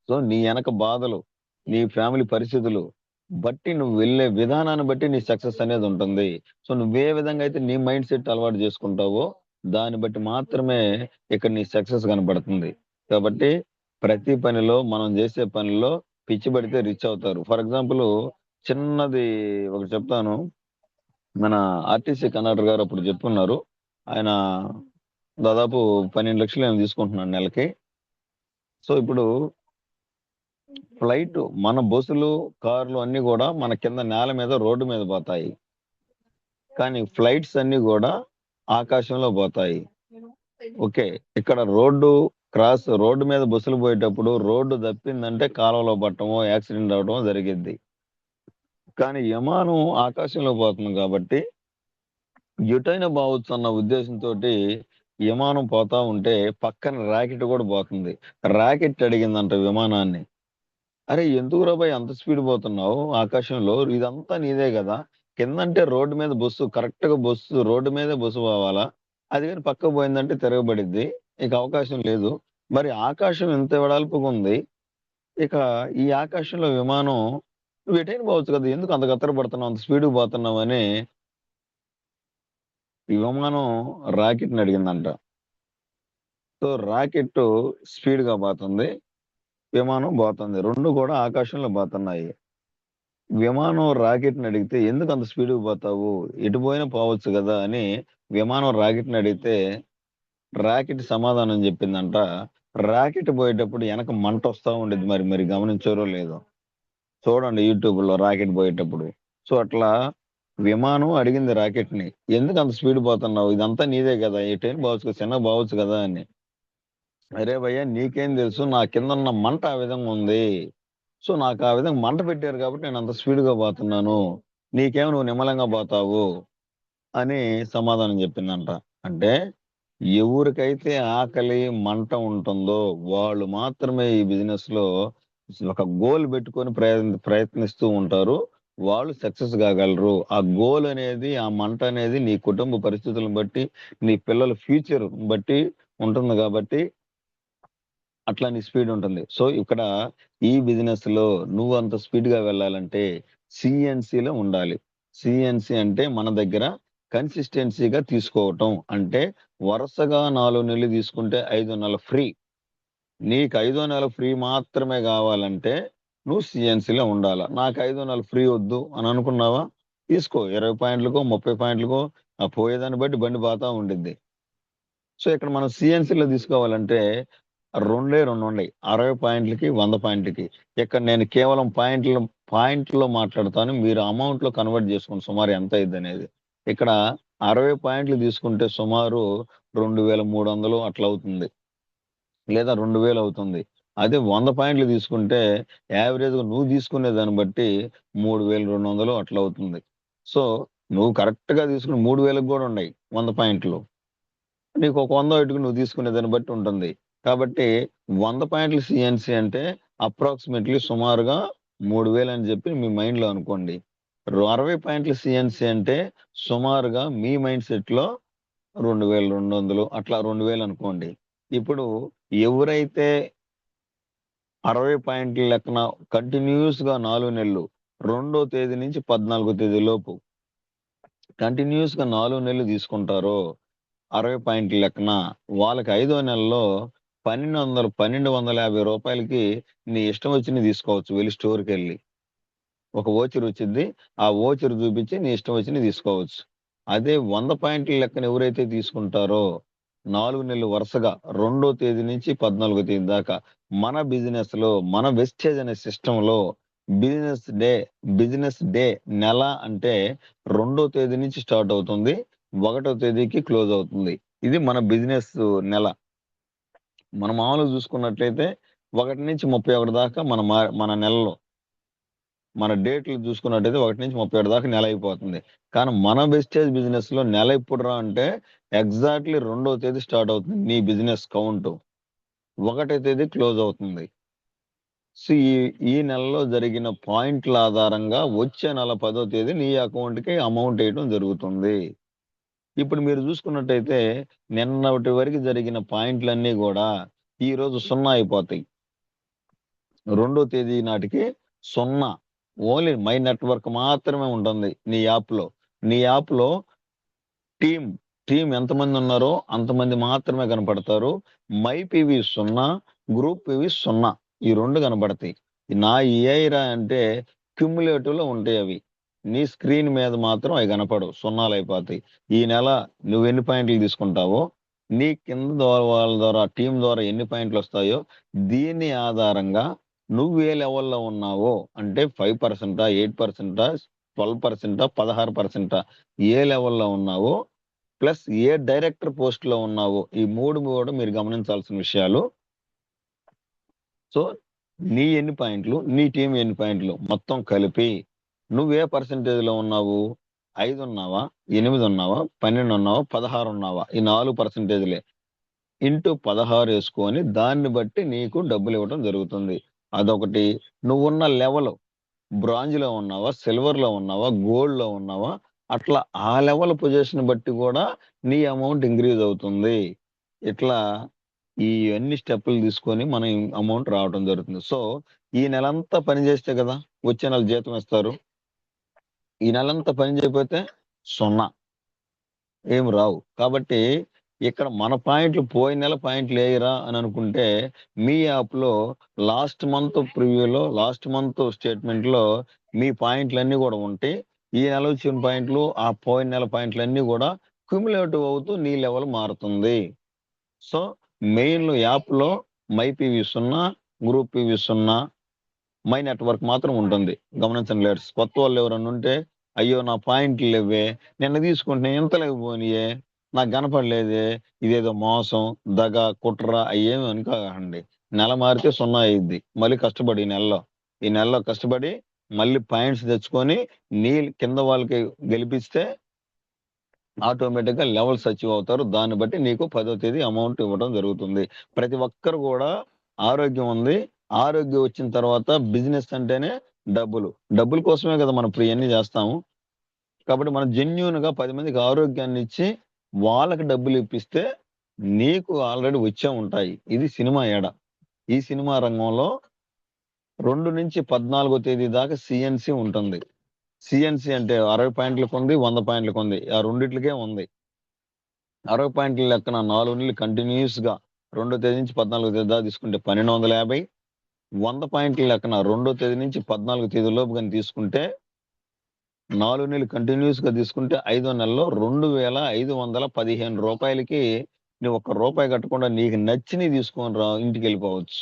సో, నీ ఎనక బాధలు, నీ ఫ్యామిలీ పరిస్థితులు బట్టి నువ్వు వెళ్ళే విధానాన్ని బట్టి నీ సక్సెస్ అనేది ఉంటుంది. సో, నువ్వే విధంగా అయితే నీ మైండ్ సెట్ అలవాటు చేసుకుంటావో, దాన్ని బట్టి మాత్రమే ఇక్కడ నీ సక్సెస్ కనపడుతుంది. కాబట్టి ప్రతి పనిలో మనం చేసే పనిలో పిచ్చి పడితే రిచ్ అవుతారు. ఫర్ ఎగ్జాంపుల్ చిన్నది ఒకటి చెప్తాను. మన ఆర్టీసీ కండక్టర్ గారు అప్పుడు చెప్పున్నారు. ఆయన దాదాపు 12 లక్షలు ఏమో తీసుకుంటున్నాడు నెలకి. సో, ఇప్పుడు ఫ్లైట్ మన బస్సులు, కార్లు అన్నీ గూడా మన కింద నేల మీద రోడ్డు మీద పోతాయి. కానీ ఫ్లైట్స్ అన్నీ గూడా ఆకాశంలో పోతాయి. ఓకే. ఇక్కడ రోడ్డు మీద బస్సులు పోయేటప్పుడు రోడ్డు తప్పిందంటే కాలువలో పడటమో, యాక్సిడెంట్ అవ్వడమో జరిగిద్ది. కానీ విమానం ఆకాశంలో పోతుంది కాబట్టి ఎటైనా పోవచ్చు అన్న ఉద్దేశంతోటి విమానం పోతా ఉంటే పక్కన రాకెట్ కూడా పోతుంది. రాకెట్ అడిగిందంట విమానాన్ని, "అరే ఎందుకురా భయ్ అంత స్పీడ్ పోతున్నావు ఆకాశంలో? ఇదంతా నీదే కదా! కిందంటే రోడ్డు మీద కరెక్ట్‌గా రోడ్డు మీదే బస్సు పోవాలా? అది గాని పక్కకు పోయిందంటే తిరగబడిద్ది. ఇక అవకాశం లేదు. మరి ఆకాశం ఇంత వెడల్పుగా ఉంది. ఇక ఈ ఆకాశంలో విమానం నువ్వు ఎటైనా పోవచ్చు కదా! ఎందుకు అంత గత్తర పడుతున్నావు? అంత స్పీడ్‌గా పోతున్నావు" అని ఈ విమానం రాకెట్‌ని అడిగిందంట. సో, రాకెట్టు స్పీడ్‌గా పోతుంది. విమానం పోతుంది. 2 కూడా ఆకాశంలో పోతున్నాయి. విమానం రాకెట్‌ని అడిగితే ఎందుకు అంత స్పీడ్‌గా పోతావు? ఎటు పోయినా పోవచ్చు గదా! అని విమానం రాకెట్‌ని అడిగితే రాకెట్ సమాధానం చెప్పిందంట. రాకెట్ పోయేటప్పుడు ఎనక మంటొస్తా ఉండిద్ది. మరి గమనించారో లేదో? చూడండి యూట్యూబ్‌లో రాకెట్ పోయేటప్పుడు. సో, అట్లా విమానం అడిగింది రాకెట్‌ని, "ఎందుకు అంత స్పీడ్ పోతున్నావు? ఇదంతా నీదే గదా! ఎటైనా పోవచ్చు కదా! చిన్నగా పోవచ్చు గదా!" అని. "అరే భయ్యా! నీకేం తెలుసు? నా కిందున్న మంట ఆ విధంగా ఉంది. సో, నాకు ఆ విధంగా మంట పెట్టారు కాబట్టి నేను అంత స్పీడ్‌గా పోతున్నాను. నీకేమో నువ్వు నిమ్మలంగా పోతావు" అని సమాధానం చెప్పిందంట. అంటే ఎవరికైతే ఆకలి, మంట ఉంటుందో వాళ్ళు మాత్రమే ఈ బిజినెస్‌లో ఒక గోల్ పెట్టుకొని ప్రయత్నిస్తూ ఉంటారు. వాళ్ళు సక్సెస్ కాగలరు. ఆ గోల్ అనేది, ఆ మంట అనేది నీ కుటుంబ పరిస్థితులను బట్టి, నీ పిల్లల ఫ్యూచర్ బట్టి ఉంటుంది కాబట్టి అట్లా నీ స్పీడ్ ఉంటుంది. సో, ఇక్కడ ఈ బిజినెస్‌లో నువ్వు అంత స్పీడ్‌గా వెళ్ళాలంటే సీఎన్‌సీలో ఉండాలి. సీఎన్‌సీ అంటే మన దగ్గర కన్సిస్టెన్సీగా తీసుకోవటం. అంటే వరుసగా 4 నెలలు తీసుకుంటే 5 నెలలు ఫ్రీ. నీకు ఐదో నెల ఫ్రీ మాత్రమే కావాలంటే నువ్వు సీఎన్‌సీలో ఉండాల. నాకు 5 నెలలు ఫ్రీ వద్దు అని అనుకున్నావా? తీసుకో 20 పాయింట్లకో, 30 పాయింట్లకో పోయేదాన్ని బట్టి బండి పోతా ఉండిద్ది. సో, ఇక్కడ మనం సీఎన్‌సీలో తీసుకోవాలంటే రెండే రెండు ఉన్నాయి, 60 పాయింట్లకి 100 పాయింట్లకి. ఇక్కడ నేను కేవలం పాయింట్లో మాట్లాడతాను, మీరు అమౌంట్ లో కన్వర్ట్ చేసుకోండి సుమారు ఎంత అయింది అనేది. ఇక్కడ 60 పాయింట్లు తీసుకుంటే సుమారు 2300 అట్లా అవుతుంది, లేదా 2000 అవుతుంది. అదే 100 పాయింట్లు తీసుకుంటే యావరేజ్ గా నువ్వు తీసుకునే దాన్ని బట్టి 3200 అట్లా అవుతుంది. సో నువ్వు కరెక్ట్ గా తీసుకుని 3000 కూడా ఉన్నాయి 100 పాయింట్లు, నీకు ఒక 100 ఇటుకు నువ్వు తీసుకునే దాన్ని బట్టి ఉంటుంది. కాబట్టి 100 పాయింట్లు సిఎన్సి అంటే అప్రాక్సిమేట్లీ సుమారుగా 3000 అని చెప్పి మీ మైండ్ లో అనుకోండి. 60 పాయింట్లు సిఎన్సి అంటే సుమారుగా మీ మైండ్ సెట్ లో 2200 అట్లా 2000 అనుకోండి. ఇప్పుడు ఎవరైతే 60 పాయింట్ల లెక్కన కంటిన్యూస్ గా 4 నెలలు 2వ తేదీ నుంచి 14వ తేదీ లోపు కంటిన్యూస్ గా 4 నెలలు తీసుకుంటారో 60 పాయింట్ల లెక్కన, వాళ్ళకి 5వ నెలలో 1250 రూపాయలకి నీ ఇష్టం వచ్చింది తీసుకోవచ్చు. వెళ్ళి స్టోర్కి వెళ్ళి ఒక ఓచర్ వచ్చింది, ఆ ఓచర్ చూపించి నీ ఇష్టం వచ్చింది తీసుకోవచ్చు. అదే 100 పాయింట్ల లెక్కన ఎవరైతే తీసుకుంటారో 4 నెలలు వరుసగా 2వ తేదీ నుంచి 14వ తేదీ దాకా మన బిజినెస్ లో, మన వెస్టేజ్ అనే సిస్టమ్ లో బిజినెస్ డే నెల అంటే 2వ తేదీ నుంచి స్టార్ట్ అవుతుంది, 1వ తేదీకి క్లోజ్ అవుతుంది. ఇది మన బిజినెస్ నెల. మనం మామూలుగా చూసుకున్నట్లయితే 1 నుంచి 31 దాకా మన నెలలో మన డేట్లు చూసుకున్నట్టయితే 1 నుంచి 31 దాకా నెల అయిపోతుంది. కానీ మన వెస్టేజ్ బిజినెస్ లో నెల ఎప్పుడు రా అంటే ఎగ్జాక్ట్లీ 2వ తేదీ స్టార్ట్ అవుతుంది నీ బిజినెస్ కౌంట్, 1వ తేదీ క్లోజ్ అవుతుంది. సో ఈ నెలలో జరిగిన పాయింట్ల ఆధారంగా వచ్చే నెల 10వ తేదీ నీ అకౌంట్ కి అమౌంట్ వేయడం జరుగుతుంది. ఇప్పుడు మీరు చూసుకున్నట్టయితే నిన్నటి వరకు జరిగిన పాయింట్లన్నీ కూడా ఈ రోజు 0 అయిపోతాయి. 2వ తేదీ నాటికి 0. ఓన్లీ మై నెట్వర్క్ మాత్రమే ఉంటుంది నీ యాప్ లో. నీ యాప్ లో టీం ఎంతమంది ఉన్నారో అంతమంది మాత్రమే కనపడతారు. మై పివి 0, గ్రూప్ పివి 0, ఈ 2 కనపడతాయి. నా ఏఐరా అంటే క్యుములేటివ్ లో ఉంటాయి అవి. నీ స్క్రీన్ మీద మాత్రం అవి కనపడవు, 0 అయిపోతాయి. ఈ నెల నువ్వు ఎన్ని పాయింట్లు తీసుకుంటావో, నీ కింద వాళ్ళ ద్వారా టీం ద్వారా ఎన్ని పాయింట్లు వస్తాయో దీని ఆధారంగా నువ్వు ఏ లెవెల్లో ఉన్నావో, అంటే 5%, 8%, 12%, 16%, ఏ లెవెల్లో ఉన్నావో ప్లస్ ఏ డైరెక్టర్ పోస్ట్ లో ఉన్నావో, ఈ 3 కూడా మీరు గమనించాల్సిన విషయాలు. సో నీ ఎన్ని పాయింట్లు, నీ టీం ఎన్ని పాయింట్లు మొత్తం కలిపి నువ్వే పర్సెంటేజ్ లో ఉన్నావు, 5 ఉన్నావా, 8 ఉన్నావా, 12 ఉన్నావా, 16 ఉన్నావా, ఈ 4%లే ఇంటూ 16 వేసుకొని దాన్ని బట్టి నీకు డబ్బులు ఇవ్వడం జరుగుతుంది. అదొకటి. నువ్వున్న లెవెల్, బ్రాంజ్ లో ఉన్నావా, సిల్వర్ లో ఉన్నావా, గోల్డ్ లో ఉన్నావా, అట్లా ఆ లెవెల్ పొజిషన్ బట్టి కూడా నీ అమౌంట్ ఇంక్రీజ్ అవుతుంది. ఇట్లా ఈ అన్ని స్టెప్పులు తీసుకొని మన అమౌంట్ రావడం జరుగుతుంది. సో ఈ నెలంతా పని చేస్తే కదా వచ్చే నెల జీతం ఇస్తారు. ఈ నెలంతా పని చేయకపోతే 0, ఏం రావు. కాబట్టి ఇక్కడ మన పాయింట్లు పోయిన నెల పాయింట్లు వేయరా అని అనుకుంటే మీ యాప్ లో లాస్ట్ మంత్ ప్రివ్యూలో, లాస్ట్ మంత్ స్టేట్మెంట్ లో మీ పాయింట్లు అన్ని కూడా ఉంటాయి. ఈ నెల వచ్చిన పాయింట్లు, ఆ పోయిన నెల పాయింట్లు అన్ని కూడా క్యుములేటివ్ అవుతూ నీ లెవెల్ మారుతుంది. సో మెయిన్ యాప్ లో my PV 0, group PV 0, my network మాత్రం ఉంటుంది. గమనించండి లేట్స్. కొత్త వాళ్ళు ఎవరన్నా ఉంటే అయ్యో నా పాయింట్లు లేవే, నిన్న తీసుకుంటే ఎంత లేకపోయినాయే, నాకు కనపడలేదే, ఇదేదో మోసం, దగ, కుట్ర అయ్యేమి అనుకోకండి. నెల మారితే 0 అయ్యిద్ది. మళ్ళీ కష్టపడి ఈ నెలలో కష్టపడి మళ్ళీ పాయింట్స్ తెచ్చుకొని నీ కింద వాళ్ళకి గెలిపిస్తే ఆటోమేటిక్ గా లెవెల్స్ అచీవ్ అవుతారు. దాన్ని బట్టి నీకు 10వ తేదీ అమౌంట్ ఇవ్వడం జరుగుతుంది. ప్రతి ఒక్కరు కూడా ఆరోగ్యం ఉంది, ఆరోగ్యం వచ్చిన తర్వాత బిజినెస్ అంటేనే డబ్బుల కోసమే కదా మనం ఇప్పుడు ఇవన్నీ చేస్తాము. కాబట్టి మనం జెన్యూన్ గా 10 మందికి ఆరోగ్యాన్ని ఇచ్చి వాళ్ళకి డబ్బులు ఇప్పిస్తే నీకు ఆల్రెడీ వచ్చే ఉంటాయి. ఇది సినిమా ఏడ. ఈ సినిమా రంగంలో 2 నుంచి 14వ తేదీ దాకా సిఎన్సి ఉంటుంది. సిఎన్సి అంటే 60 పాయింట్లకు ఉంది, 100 పాయింట్లకు ఉంది. ఆ రెండిట్లకే ఉంది. 60 పాయింట్ల లెక్కన 4 నెలలు కంటిన్యూస్ గా 2వ తేదీ నుంచి 14వ తేదీ దాకా తీసుకుంటే 1250. 100 పాయింట్ల లెక్కన 2వ తేదీ నుంచి 14వ తేదీ లోపు కానీ తీసుకుంటే 4 నెలలు కంటిన్యూస్ గా తీసుకుంటే 5వ నెలలో 2515 రూపాయలకి నువ్వు ఒక్క రూపాయి కట్టకుండా నీకు నచ్చినవి తీసుకొని రా, ఇంటికి వెళ్ళిపోవచ్చు.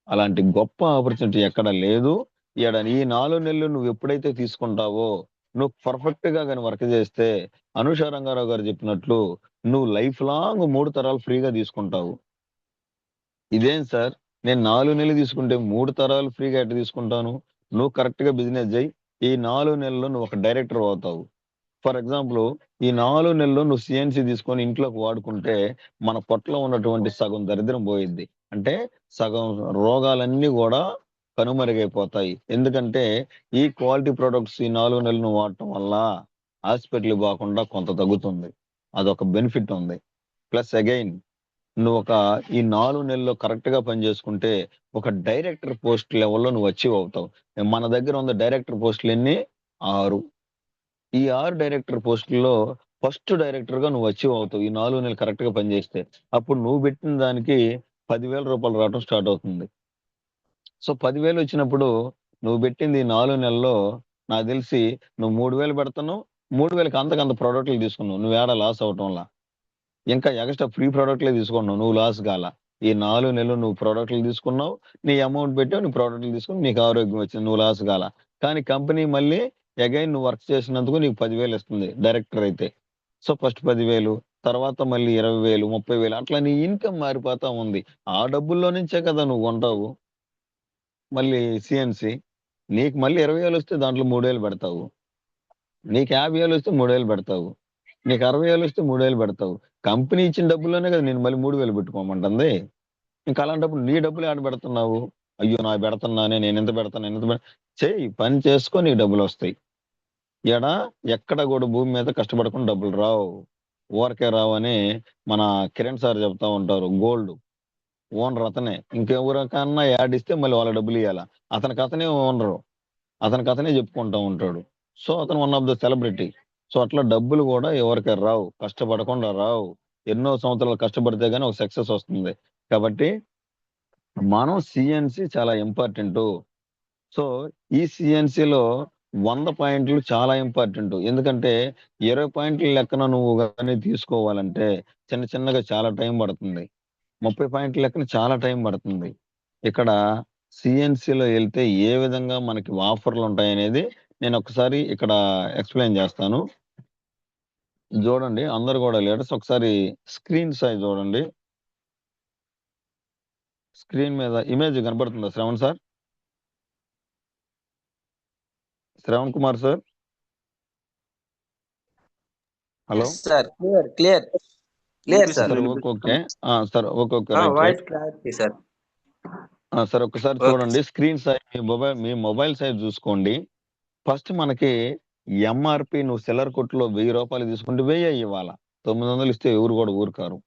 అలాంటి గొప్ప ఆపర్చునిటీ ఎక్కడ లేదు. ఈ 4 నెలలు నువ్వు ఎప్పుడైతే తీసుకుంటావో, నువ్వు పర్ఫెక్ట్ గా కానీ వర్క్ చేస్తే, అనుష రంగారావు గారు చెప్పినట్లు నువ్వు లైఫ్ లాంగ్ 3 తరాలు ఫ్రీగా తీసుకుంటావు. ఇదేం సార్, నేను 4 నెలలు తీసుకుంటే 3 తరాలు ఫ్రీగా ఎట్లా తీసుకుంటాను? నువ్వు కరెక్ట్ గా బిజినెస్ చేయి. ఈ 4 నెలల్లో నువ్వు ఒక డైరెక్టర్ అవుతావు. ఫర్ ఎగ్జాంపుల్, ఈ 4 నెలల్లో నువ్వు సిఎన్సి తీసుకొని ఇంట్లోకి వాడుకుంటే మన పొట్టలో ఉన్నటువంటి సగం దరిద్రం పోయిద్ది. అంటే సగం రోగాలన్నీ కూడా కనుమరుగైపోతాయి. ఎందుకంటే ఈ క్వాలిటీ ప్రొడక్ట్స్ ఈ 4 నెలలు నువ్వు వాడటం వల్ల హాస్పిటల్ పోకుండా కొంత తగ్గుతుంది. అదొక బెనిఫిట్ ఉంది. ప్లస్ అగైన్ నువ్వు ఈ 4 నెలల్లో కరెక్ట్ గా పని చేసుకుంటే ఒక డైరెక్టర్ పోస్ట్ లెవెల్లో నువ్వు అచీవ్ అవుతావు. మన దగ్గర ఉన్న డైరెక్టర్ పోస్టులు ఎన్ని? 6. ఈ 6 డైరెక్టర్ పోస్టుల్లో ఫస్ట్ డైరెక్టర్ గా నువ్వు అచీవ్ అవుతావు ఈ 4 నెలలు కరెక్ట్ గా పనిచేస్తే. అప్పుడు నువ్వు పెట్టిన దానికి 10,000 రూపాయలు రావడం స్టార్ట్ అవుతుంది. సో 10,000 వచ్చినప్పుడు నువ్వు పెట్టింది ఈ 4 నెలల్లో నాకు తెలిసి నువ్వు 3,000 పెడుతున్నావు. 3,000కి అంతకంత ప్రోడక్ట్లు తీసుకున్నావు. నువ్వు ఏడా లాస్ అవటంలా. ఇంకా ఎక్స్ట్రా ఫ్రీ ప్రోడక్ట్లే తీసుకున్నావు. నువ్వు లాస్ కాల. ఈ 4 నెలలు నువ్వు ప్రోడక్ట్లు తీసుకున్నావు, నీ అమౌంట్ పెట్టావు, నీ ప్రోడక్ట్లు తీసుకుని నీకు ఆరోగ్యం వచ్చింది, నువ్వు లాస్ కాల. కానీ కంపెనీ మళ్ళీ అగైన్ నువ్వు వర్క్ చేసినందుకు నీకు 10,000 ఇస్తుంది డైరెక్టర్ అయితే. సో ఫస్ట్ 10,000, తర్వాత మళ్ళీ 20,000, 30,000 అట్లా నీ ఇన్కమ్ మారిపోతా ఉంది. ఆ డబ్బుల్లో నుంచే కదా నువ్వు కొంటావు మళ్ళీ సిఎన్సి. నీకు మళ్ళీ 20,000 వస్తే దాంట్లో 3,000 పెడతావు. నీకు 50,000 వస్తే 3,000 పెడతావు. నీకు 60,000 వస్తే 3,000 పెడతావు. కంపెనీ ఇచ్చిన డబ్బుల్లోనే కదా నేను మళ్ళీ 3,000 పెట్టుకోమంటుంది. ఇంకా అలాంటప్పుడు నీ డబ్బులు ఆడ పెడుతున్నావు? అయ్యో నాకు పెడుతున్నానే, నేను ఎంత పెడతాను చెయ్యి, పని చేసుకో, నీకు డబ్బులు వస్తాయి. ఎక్కడ కూడా భూమి మీద కష్టపడకుండా డబ్బులు రావు, ఊరకే రావు అని మన కిరణ్ సార్ చెప్తా ఉంటారు. గోల్డ్ ఓనర్ అతనే. ఇంకెవరికన్నా యాడ్ ఇస్తే మళ్ళీ వాళ్ళ డబ్బులు ఇవ్వాలా. అతనికి అతనే ఓనరు, అతనికి అతనే చెప్పుకుంటా ఉంటాడు. సో అతను one of the celebrity. So అట్లా డబ్బులు కూడా ఎవరికి రావు, కష్టపడకుండా రావు. ఎన్నో సంవత్సరాలు కష్టపడితే గానీ ఒక సక్సెస్ వస్తుంది. కాబట్టి మనం సిఎన్సి చాలా ఇంపార్టెంట్. సో ఈ సిఎన్సిలో 100 పాయింట్లు చాలా ఇంపార్టెంట్. ఎందుకంటే 20 పాయింట్ల లెక్కన నువ్వు కానీ తీసుకోవాలంటే చిన్న చిన్నగా చాలా టైం పడుతుంది. 30 పాయింట్ల లెక్కన చాలా టైం పడుతుంది. ఇక్కడ సిఎన్సిలో వెళ్తే ఏ విధంగా మనకి ఆఫర్లు ఉంటాయి అనేది నేను ఒకసారి ఇక్కడ ఎక్స్ప్లెయిన్ చేస్తాను. చూడండి అందరు కూడా లీడర్స్, ఒకసారి స్క్రీన్ సైజ్ చూడండి. స్క్రీన్ మీద ఇమేజ్ కనబడుతుందా Shravan sir? Shravan Kumar sir, hello sir. Clear sir. Okay sir, okay voice clarity sir. Sir ఒకసారి చూడండి స్క్రీన్ సైజ్, మీ మొబైల్ సైజ్ చూసుకోండి. ఫస్ట్ మనకి ఎంఆర్పి నువ్వు సెల్లర్ కొట్టులో 1,000 రూపాయలు తీసుకుంటే 1,000 ఇవ్వాలా. 900 ఇస్తే ఎవరు కూడా ఊరుకారు,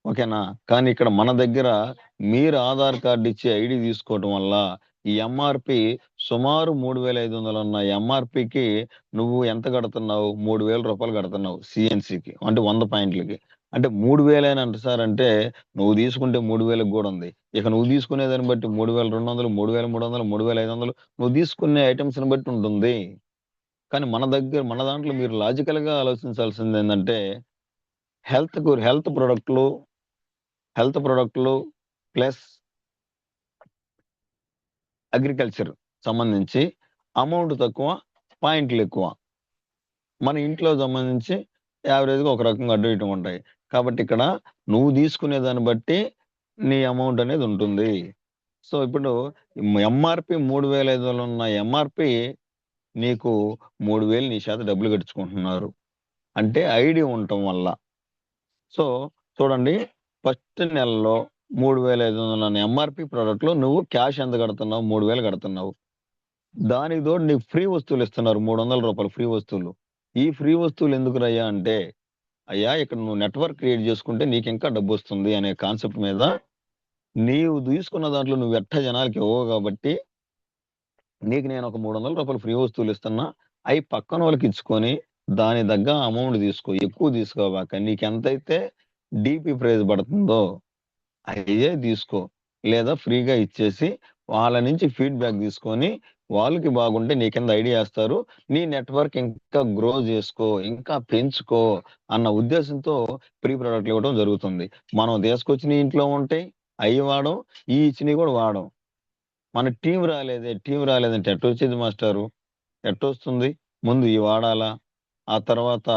ఓకేనా? కానీ ఇక్కడ మన దగ్గర మీరు ఆధార్ కార్డు ఇచ్చి ఐడి తీసుకోవడం వల్ల ఈ ఎంఆర్పి సుమారు 3,500 ఉన్న ఎంఆర్పికి నువ్వు ఎంత కడుతున్నావు? 3,000 రూపాయలు కడుతున్నావు సిఎన్సికి, అంటే 100 పాయింట్లకి. అంటే 3,000 అంట సార్. అంటే నువ్వు తీసుకుంటే 3,000 కూడా ఉంది. ఇక నువ్వు తీసుకునే దాన్ని బట్టి 3,200, 3,300, 3,500 నువ్వు తీసుకునే ఐటమ్స్ ని బట్టి ఉంటుంది. కానీ మన దాంట్లో మీరు లాజికల్ గా ఆలోచించాల్సింది ఏంటంటే హెల్త్ ప్రొడక్ట్లు ప్లస్ అగ్రికల్చర్ సంబంధించి అమౌంట్ తక్కువ, పాయింట్లు ఎక్కువ. మన ఇంట్లో సంబంధించి యావరేజ్గా ఒక రకంగా అడ్డు ఇటు ఉంటాయి. కాబట్టి ఇక్కడ నువ్వు తీసుకునే దాన్ని బట్టి నీ అమౌంట్ అనేది ఉంటుంది. సో ఇప్పుడు ఎంఆర్పి 3,500 ఉన్న ఎంఆర్పి నీకు 3,000 నీ చేత డబ్బులు కట్టించుకుంటున్నారు అంటే ఐడి ఉండటం వల్ల. సో చూడండి, ఫస్ట్ నెలలో 3,500 ఎంఆర్పి ప్రోడక్ట్ లో నువ్వు క్యాష్ ఎంత కడుతున్నావు? 3,000 కడుతున్నావు. దానికి తోడు నీకు ఫ్రీ వస్తువులు ఇస్తున్నారు, 300 రూపాయలు ఫ్రీ వస్తువులు. ఈ ఫ్రీ వస్తువులు ఎందుకు రయ్యా అంటే, అయ్యా ఇక్కడ నువ్వు నెట్వర్క్ క్రియేట్ చేసుకుంటే నీకు ఇంకా డబ్బు వస్తుంది అనే కాన్సెప్ట్ మీద నీవు తీసుకున్న దాంట్లో నువ్వు జనాలకి ఇవ్వవు కాబట్టి నీకు నేను ఒక 300 రూపాయలు ఫ్రీ వస్తువులు ఇస్తున్నా, అవి పక్కన వాళ్ళకి ఇచ్చుకొని దాని దగ్గర అమౌంట్ తీసుకో, ఎక్కువ తీసుకోవాక. నీకు ఎంతైతే డిపి ప్రైస్ పడుతుందో అయ్యే తీసుకో, లేదా ఫ్రీగా ఇచ్చేసి వాళ్ళ నుంచి ఫీడ్బ్యాక్ తీసుకొని వాళ్ళకి బాగుంటే నీ కింద ఐడియా వేస్తారు. నీ నెట్వర్క్ ఇంకా గ్రో చేసుకో, ఇంకా పెంచుకో అన్న ఉద్దేశంతో ప్రీ ప్రొడక్ట్లు ఇవ్వడం జరుగుతుంది. మనం తీసుకొచ్చిన ఇంట్లో ఉంటాయి, అవి వాడం, ఈ ఇచ్చినవి కూడా వాడం. మన టీం రాలేదంటే ఎట్టొచ్చేది మాస్టారు? ఎట్టొస్తుంది? ముందు ఇవి వాడాలా, ఆ తర్వాత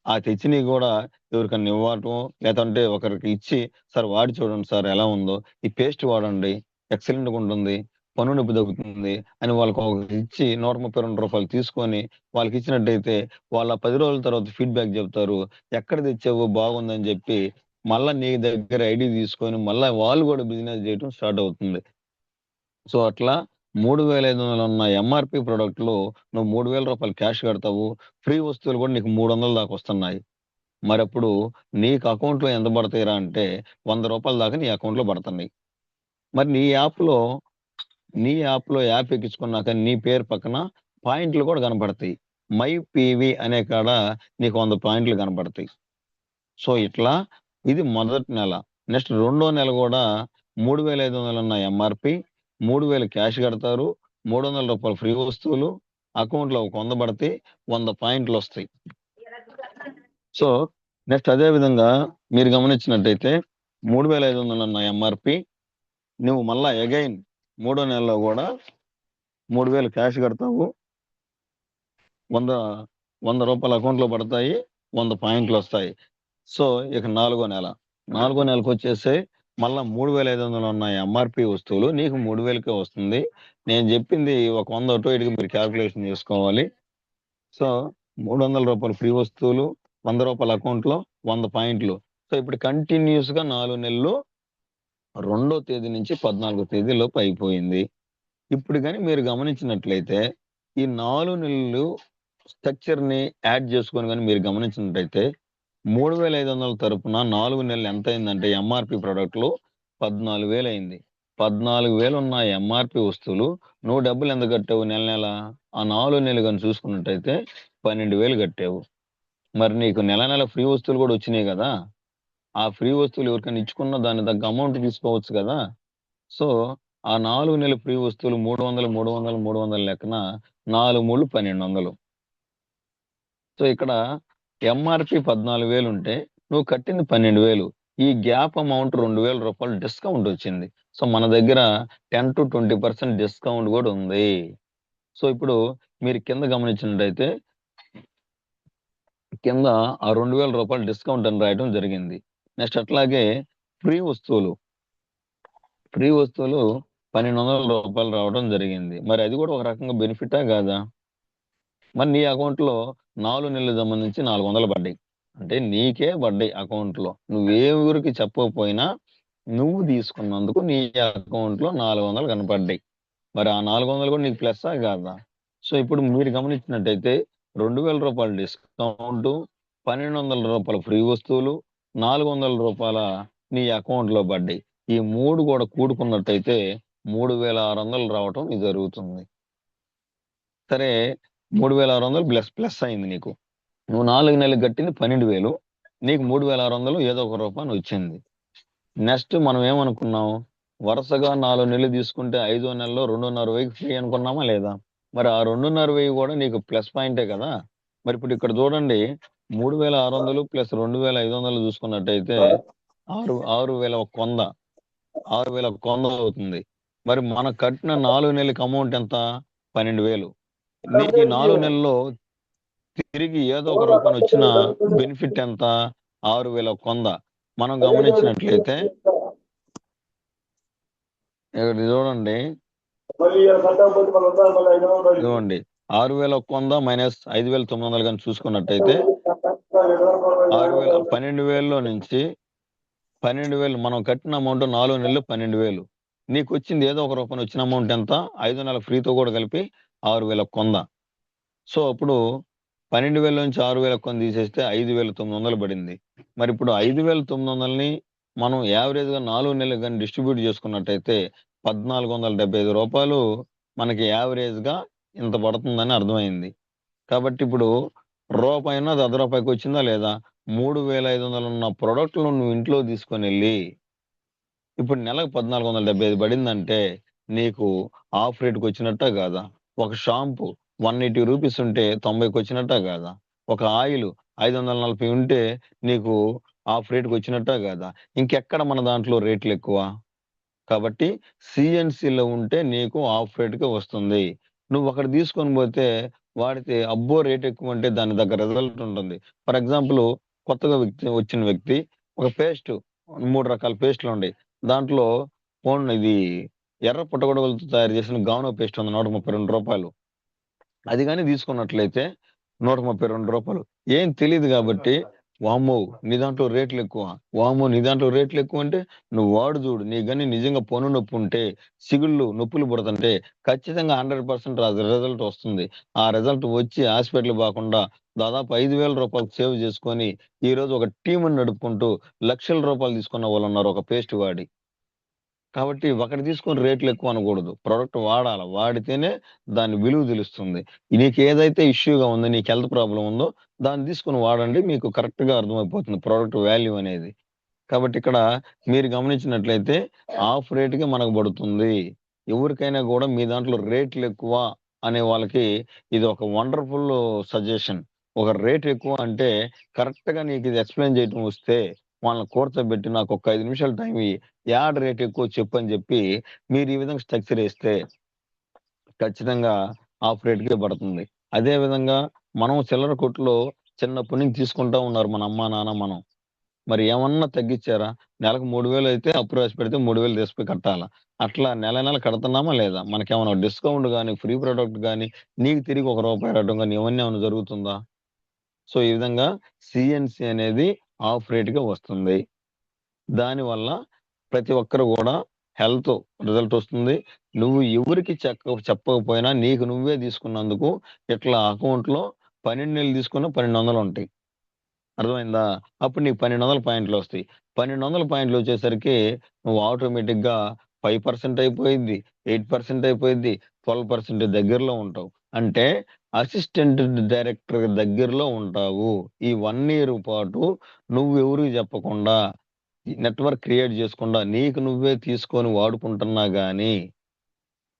ఆ తెచ్చినవి కూడా ఎవరికన్నా ఇవ్వటం, లేదంటే ఒకరికి ఇచ్చి సార్ వాడి చూడండి సార్ ఎలా ఉందో, ఈ పేస్ట్ వాడండి ఎక్సలెంట్గా ఉంటుంది, పన్ను నొప్పి తగ్గుతుంది అని వాళ్ళకి ఒకరికి ఇచ్చి ₹132 తీసుకొని వాళ్ళకి ఇచ్చినట్టయితే వాళ్ళ 10 రోజుల తర్వాత ఫీడ్బ్యాక్ చెప్తారు. ఎక్కడ తెచ్చావు బాగుందని చెప్పి మళ్ళా నీ దగ్గర ఐడి తీసుకొని మళ్ళా వాళ్ళు కూడా బిజినెస్ చేయడం స్టార్ట్ అవుతుంది. సో అట్లా 3,500 ఉన్న ఎంఆర్పి ప్రొడక్ట్లు నువ్వు ₹3,000 క్యాష్ కడతావు. ఫ్రీ వస్తువులు కూడా నీకు 300 దాకా వస్తున్నాయి. మరప్పుడు నీకు అకౌంట్‌లో ఎంత పడతాయిరా అంటే ₹100 దాకా నీ అకౌంట్‌లో పడుతున్నాయి. మరి నీ యాప్‌లో యాప్ ఎక్కించుకున్నాక నీ పేరు పక్కన పాయింట్లు కూడా కనపడతాయి. మై పీవీ అనే కాడ నీకు 100 పాయింట్లు కనపడతాయి. సో ఇట్లా ఇది మొదటి నెల. నెక్స్ట్ రెండో నెల కూడా 3,500 ఉన్న ఎంఆర్పి, 3,000 క్యాష్ కడతారు, ₹300 ఫ్రీ వస్తువులు, అకౌంట్‌లో 100 పడతాయి, 100 పాయింట్లు వస్తాయి. సో నెక్స్ట్ అదే విధంగా మీరు గమనించినట్టయితే 3,500 ఉన్న ఎంఆర్పి నువ్వు మళ్ళా అగైన్ మూడో నెలలో కూడా 3,000 క్యాష్ కడతావు, 100 రూపాయలు అకౌంట్లో పడతాయి, 100 పాయింట్లు వస్తాయి. సో ఇక నాలుగో నెలకు వచ్చేసి మళ్ళా 3,500 ఉన్న ఎంఆర్పి వస్తువులు నీకు 3,000కే వస్తుంది. నేను చెప్పింది ఒక 100 అటు ఇటుగా మీరు క్యాల్కులేషన్ చేసుకోవాలి. సో ₹300 ఫ్రీ వస్తువులు, ₹100 అకౌంట్లో, 100 పాయింట్లు. సో ఇప్పుడు కంటిన్యూస్ గా 4 నెలలు 2వ తేదీ నుంచి 14వ తేదీ లోపు అయిపోయింది. ఇప్పుడు కానీ మీరు గమనించినట్లయితే ఈ 4 నెలలు స్ట్రక్చర్ ని యాడ్ చేసుకొని కానీ మీరు గమనించినట్టయితే 3,500 తరపున 4 నెలలు ఎంత అయిందంటే ఎంఆర్పి ప్రొడక్ట్లు 14,000 అయింది. 14,000 ఉన్న ఎంఆర్పి వస్తువులు నువ్వు డబ్బులు ఎంత కట్టావు నెల? ఆ 4 నెలలు కానీ చూసుకున్నట్టయితే 12,000 కట్టావు. మరి నీకు నెల ఫ్రీ వస్తువులు కూడా వచ్చినాయి కదా. ఆ ఫ్రీ వస్తువులు ఎవరికైనా ఇచ్చుకున్న దాని తగ్గ అమౌంట్ తీసుకోవచ్చు కదా. సో ఆ 4 నెలల ఫ్రీ వస్తువులు 300 లెక్కన 4 3 1200. సో ఇక్కడ ఎంఆర్పి 14,000 ఉంటే నువ్వు కట్టింది 12,000. ఈ గ్యాప్ అమౌంట్ ₹2,000 డిస్కౌంట్ వచ్చింది. సో మన దగ్గర 10 to 20% డిస్కౌంట్ కూడా ఉంది. సో ఇప్పుడు మీరు కింద గమనించినట్టయితే కింద ఆ ₹2,000 డిస్కౌంట్ అని రాయడం జరిగింది. నెక్స్ట్ అట్లాగే ఫ్రీ వస్తువులు ₹1,200 రావడం జరిగింది. మరి అది కూడా ఒక రకంగా బెనిఫిటా కాదా? మరి నీ అకౌంట్ లో 4 నెలలకు సంబంధించి 400 పడ్డాయి. అంటే నీకే పడ్డాయి అకౌంట్ లో. నువ్వే ఊరికి చెప్పకపోయినా నువ్వు తీసుకున్నందుకు నీ అకౌంట్ లో 400 కనపడ్డాయి. మరి ఆ 400 కూడా నీకు ప్లస్సా కాదా? సో ఇప్పుడు మీరు గమనించినట్టయితే ₹2,000 డిస్కౌంట్, ₹1,200 ఫ్రీ వస్తువులు, ₹400 నీ అకౌంట్ లో పడ్డాయి. ఈ 3 కూడా కూడుకున్నట్టయితే 3,600 రావటం ఇది జరుగుతుంది. సరే 3,600 ప్లస్ అయింది నీకు. నువ్వు 4 నెలలు కట్టింది 12,000, నీకు 3,600 ఏదో ఒక రూపాయలు వచ్చింది. నెక్స్ట్ మనం ఏమనుకున్నాం? వరుసగా 4 నెలలు తీసుకుంటే 5వ నెలలో 2,500 ఫ్రీ అనుకున్నామా లేదా? మరి ఆ 2,500 కూడా నీకు ప్లస్ పాయింటే కదా. మరి ఇప్పుడు ఇక్కడ చూడండి 3,600 ప్లస్ 2,500 చూసుకున్నట్టయితే 6,100 అవుతుంది. మరి మనకు కట్టిన 4 నెలలకి అమౌంట్ ఎంత? 12,000. నీకు ఈ 4 నెలల్లో తిరిగి ఏదో ఒక రూపాయలు వచ్చిన బెనిఫిట్ ఎంత? 6,100. మనం గమనించినట్లయితే ఇక్కడ చూడండి 6,100 మైనస్ 5,900 కానీ చూసుకున్నట్టయితే 12,000లో నుంచి 12,000 మనం కట్టిన అమౌంట్ 4 నెలలు 12,000. నీకు వచ్చింది ఏదో ఒక రూపాయలు వచ్చిన అమౌంట్ ఎంత? 5 నెలల ఫ్రీతో కూడా కలిపి 6,100. సో అప్పుడు 12,000 నుంచి 6,100 తీసేస్తే 5,900 పడింది. మరి ఇప్పుడు 5,900ని మనం యావరేజ్ గా 4 నెలలు కానీ డిస్ట్రిబ్యూట్ చేసుకున్నట్టయితే ₹1,475 మనకి యావరేజ్ గా ఇంత పడుతుందని అర్థమైంది. కాబట్టి ఇప్పుడు రూపాయి ఉన్నది ₹1 వచ్చిందా లేదా? 3,500 ఉన్న ప్రొడక్ట్లను నువ్వు ఇంట్లో తీసుకొని వెళ్ళి ఇప్పుడు నెలకు 1,475 పడిందంటే నీకు ఆఫ్ రేట్కి వచ్చినట్టా కాదా? ఒక షాంపూ 180 రూపీస్ ఉంటే 90కి వచ్చినట్టా కాదా? ఒక ఆయిల్ 540 ఉంటే నీకు హాఫ్ రేట్‌కి వచ్చినట్టా కాదా? ఇంకెక్కడ మన దాంట్లో రేట్లు ఎక్కువ? కాబట్టి సీఎన్‌సీలో ఉంటే నీకు హాఫ్ రేట్‌కే వస్తుంది. నువ్వక్కడ తీసుకొని పోతే వాడితే అబ్బో! రేట్ ఎక్కువంటే దాని దగ్గర రిజల్ట్ ఉంటుంది. ఫర్ ఎగ్జాంపుల్ కొత్తగా వచ్చిన వ్యక్తి ఒక పేస్ట్ 3 రకాల పేస్టులుండయి. దాంట్లో ఇది ఎర్ర పుట్టగొడుగులతో తయారు చేసిన గానో పేస్ట్ ఉంది రూ. 132. అది గాని తీసుకున్నట్లయితే రూ. 132. ఏం తెలీదు కాబట్టి వామ్మో! నీ దాంట్లో రేట్లెక్కువ. వామ్మో! నీ దాంట్లో రేట్లెక్కువంటే నువ్వు వాడు జూడు. నీకు గాని నిజంగా పన్ను నొప్పుంటే, సిగుళ్ళు, నొప్పులు పుడతంటే ఖచ్చితంగా 100% అది రిజల్ట్ వస్తుంది. ఆ రిజల్ట్ వచ్చి హాస్పిటల్‌కి పోకుండా దాదాపు రూ. 5,000 సేవ్ చేసుకొని, ఈరోజు ఒక టీమ్‌ని నడుపుకుంటూ లక్షల రూపాయలు తీసుకున్న వాళ్ళున్నారు ఒక పేస్ట్ వాడి. కాబట్టి ఒకటి తీసుకొని రేట్లు ఎక్కువ అనకూడదు. ప్రొడక్ట్ వాడాల. వాడితేనే దాని విలువ తెలుస్తుంది. నీకేదైతే ఇష్యూగా ఉందో, నీకు హెల్త్ ప్రాబ్లమ్ ఉందో దాన్ని తీసుకొని వాడండి. మీకు కరెక్ట్‌గా అర్థమైపోతుంది ప్రొడక్ట్ వాల్యూ అనేది. కాబట్టి ఇక్కడ మీరు గమనించినట్లయితే హాఫ్ రేట్‌కే మనకు పడుతుంది. ఎవరికైనా గూడా మీ దాంట్లో రేట్లెక్కువ అనే వాళ్ళకి ఇది ఒక వండర్‌ఫుల్ సజెషన్. ఒక రేట్ ఎక్కువ అంటే కరెక్ట్‌గా నీకిది ఎక్స్‌ప్లెయిన్ చేయటం వస్తే వాళ్ళని కూర్చోబెట్టి నాకొక్క 5 నిమిషాలు టైం ఇయ్యి. యాడ రేట్ ఎక్కువ చెప్పని జెప్పి మీరు ఈ విధంగా స్ట్రక్చర్ ఏస్తే ఖచ్చితంగా హాఫ్ రేట్‌కే పడుతుంది. అదే విధంగా మనం చిల్లర కొట్టులో చిన్నప్పటి నుంచి తీసుకుంటా ఉన్నారు మన అమ్మా, నాన్న మనం. మరి ఏమన్నా తగ్గిచ్చారా? నెలకు 3000 అయితే అప్పు రాసి పెడితే 3000 తీసుకొని కట్టాలా? అట్లా నెల నెల కడుతున్నామా లేదా? మనకేమన్నా డిస్కౌంట్ గాని, ఫ్రీ ప్రొడక్ట్ గాని, నీకు తిరిగి ఒక రూపాయి రావడం గాని ఇవన్నీ ఏమన్నా జరుగుతుందా? సో, ఈ విధంగా సీఎన్‌సీ అనేది హాఫ్ రేట్‌కే వస్తుంది. దానివల్ల ప్రతి ఒక్కరు గూడా హెల్త్ రిజల్ట్ వస్తుంది. నువ్వు ఎవరికీ చెప్పకపోయినా నీకు నువ్వే తీసుకున్నందుకు ఇట్లా అకౌంట్‌లో 12 నెలలు తీసుకున్న 1200 ఉంటాయి. అర్థమైందా? అప్పుడు నీకు 1200 పాయింట్లొస్తాయి. 1200 పాయింట్లొచ్చేసరికి నువ్వు ఆటోమేటిక్‌గా 5% అయిపోయిద్ది, 8% అయిపోయిద్ది, 12% దగ్గరలో ఉంటావు. అంటే అసిస్టెంట్ డైరెక్టర్ దగ్గరలో ఉంటావు. ఈ 1 ఇయర్ పాటు నువ్వెవరికీ చెప్పకుండా, ఈ నెట్‌వర్క్ క్రియేట్ జేసుకుండా నీకు నువ్వే తీసుకొని వాడుకుంటున్నా గానీ,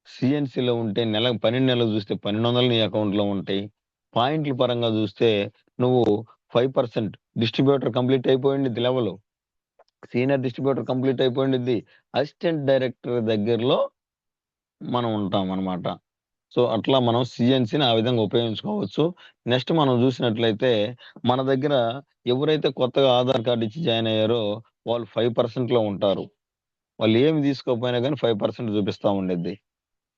సీఎన్‌సీలో ఉంటే నెలకు 12 నెలలు జూస్తే 1200 నీ అకౌంట్‌లో ఉంటాయి. పాయింట్ల పరంగా జూస్తే నువ్వు 5% డిస్ట్రిబ్యూటర్ కంప్లీట్ అయిపోయుండిద్ది లెవెలు. సీనియర్ డిస్ట్రిబ్యూటర్ కంప్లీట్ అయిపోయుండిద్ది. అసిస్టెంట్ డైరెక్టర్ దగ్గరలో మనం ఉంటామనమాట. సో, అట్లా మనం సీఎన్‌సీని ఆ విధంగా ఉపయోగించుకోవచ్చు. నెక్స్ట్ మనం జూసినట్లయితే మన దగ్గర ఎవరైతే కొత్తగా ఆధార్ కార్డ్ ఇచ్చి జాయిన్ అయ్యారో వాళ్ళు 5%లో ఉంటారు. వాళ్ళు ఏమి తీసుకోకపోయినా గానీ 5% చూపిస్తా ఉండిద్ది.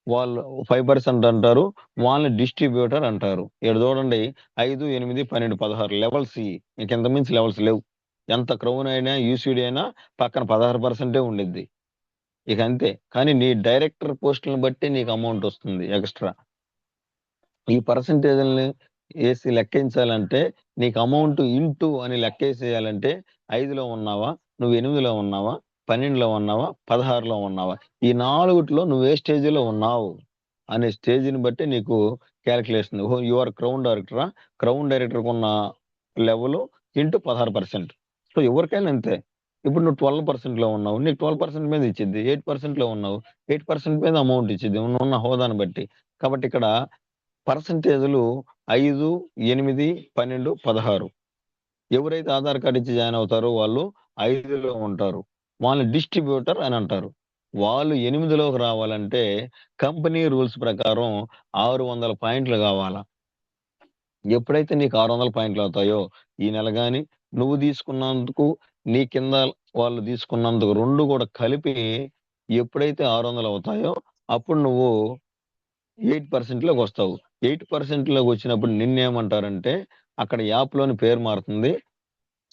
వాళ్ళు 5% అంటారు. వాళ్ళని డిస్ట్రిబ్యూటర్ అంటారు. ఈడ చూడండి 5, 8, 12, 16 లెవెల్స్ ఇయి. ఇంకింతకు మించి లెవెల్స్ లేవు. ఎంత క్రౌన్ అయినా, యూసీడీ అయినా పక్కన 16% ఉండిద్ది. ఇక అంతే. కానీ నీ డైరెక్టర్ పోస్టులను బట్టి నీకు అమౌంట్ వస్తుంది ఎక్స్‌ట్రా. ఈ పర్సెంటేజ్‌లని ఏసి లెక్కించాలంటే నీకు అమౌంట్ ఇంటూ అని లెక్కేసేయాలంటే 5లో ఉన్నావా? నువ్వు 8లో ఉన్నావా? 12లో ఉన్నావా? 16లో ఉన్నావా? ఈ నాలుగిట్లో నువ్వు ఏ స్టేజ్‌లో ఉన్నావు? అనే స్టేజ్‌ని బట్టి నీకు కాలిక్యులేషన్. ఓహో! యూ ఆర్ క్రౌన్ డైరెక్టరా? క్రౌన్ డైరెక్టర్‌కున్న లెవెలు ఇంటూ 16%. సో, ఎవరికైనా అంతే. ఇప్పుడు నువ్వు 12%లో ఉన్నావు. నీకు 12% మీద ఇచ్చిద్ది. 8%లో ఉన్నావు. 8% మీద అమౌంట్ ఇచ్చిద్ది. నువ్వున్న హోదాను బట్టి. కాబట్టి ఇక్కడ పర్సెంటేజ్‌లు 5, 8, 12, 16. ఎవరైతే ఆధార్ కార్డ్ ఇచ్చి జాయిన్ అవుతారో వాళ్ళు 5లో ఉంటారు. వాళ్ళని డిస్ట్రిబ్యూటర్ అని అంటారు. వాళ్ళు 8లోకి రావాలంటే కంపెనీ రూల్స్ ప్రకారం 600 పాయింట్లు గావాలా. ఎప్పుడైతే నీకు 600 పాయింట్లు అవుతాయో, ఈ నెల గాని నువ్వు తీసుకున్నందుకు, నీ కింద వాళ్ళు తీసుకున్నందుకు 2 గూడా కలిపి ఎప్పుడైతే 600 అవుతాయో అప్పుడు నువ్వు 8%లోకొస్తావు. 8%లోకొచ్చినప్పుడు నిన్నేమంటారంటే, అక్కడ యాప్‌లోని పేరు మారుతుంది.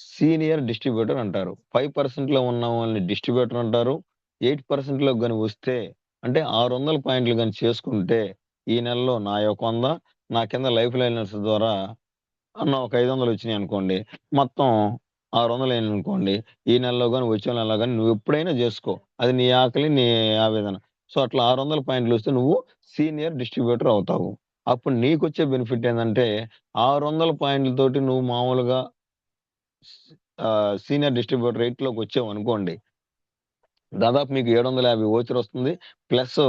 సీనియర్ డిస్ట్రిబ్యూటర్ అంటారు. 5%లో ఉన్న వాళ్ళని డిస్ట్రిబ్యూటర్ అంటారు. 8%లోకి గాని వస్తే, అంటే 600 పాయింట్లు గాని చేసుకుంటే, ఈ నెలలో నా యొక్క 100, నా కింద లైఫ్ లైనర్స్ ద్వారా ఒక 500 వచ్చినాయనుకోండి. మొత్తం 600 అయిందనుకోండి. ఈ నెలలో గాని, వచ్చే నెలలో గాని నువ్వెప్పుడైనా జేసుకో. అది నీ ఆకలి, నీ ఆవేదన. సో, అట్లా 600 పాయింట్లొస్తే నువ్వు సీనియర్ డిస్ట్రిబ్యూటర్ అవుతావు. అప్పుడు నీకొచ్చే బెనిఫిట్ ఏందంటే, 600 పాయింట్లతోటి నువ్వు మామూలుగా సీనియర్ డిస్ట్రిబ్యూటర్ రేట్‌లోకొచ్చావనుకోండి. దాదాపు మీకు 750 వోచరొస్తుంది. ప్లస్సు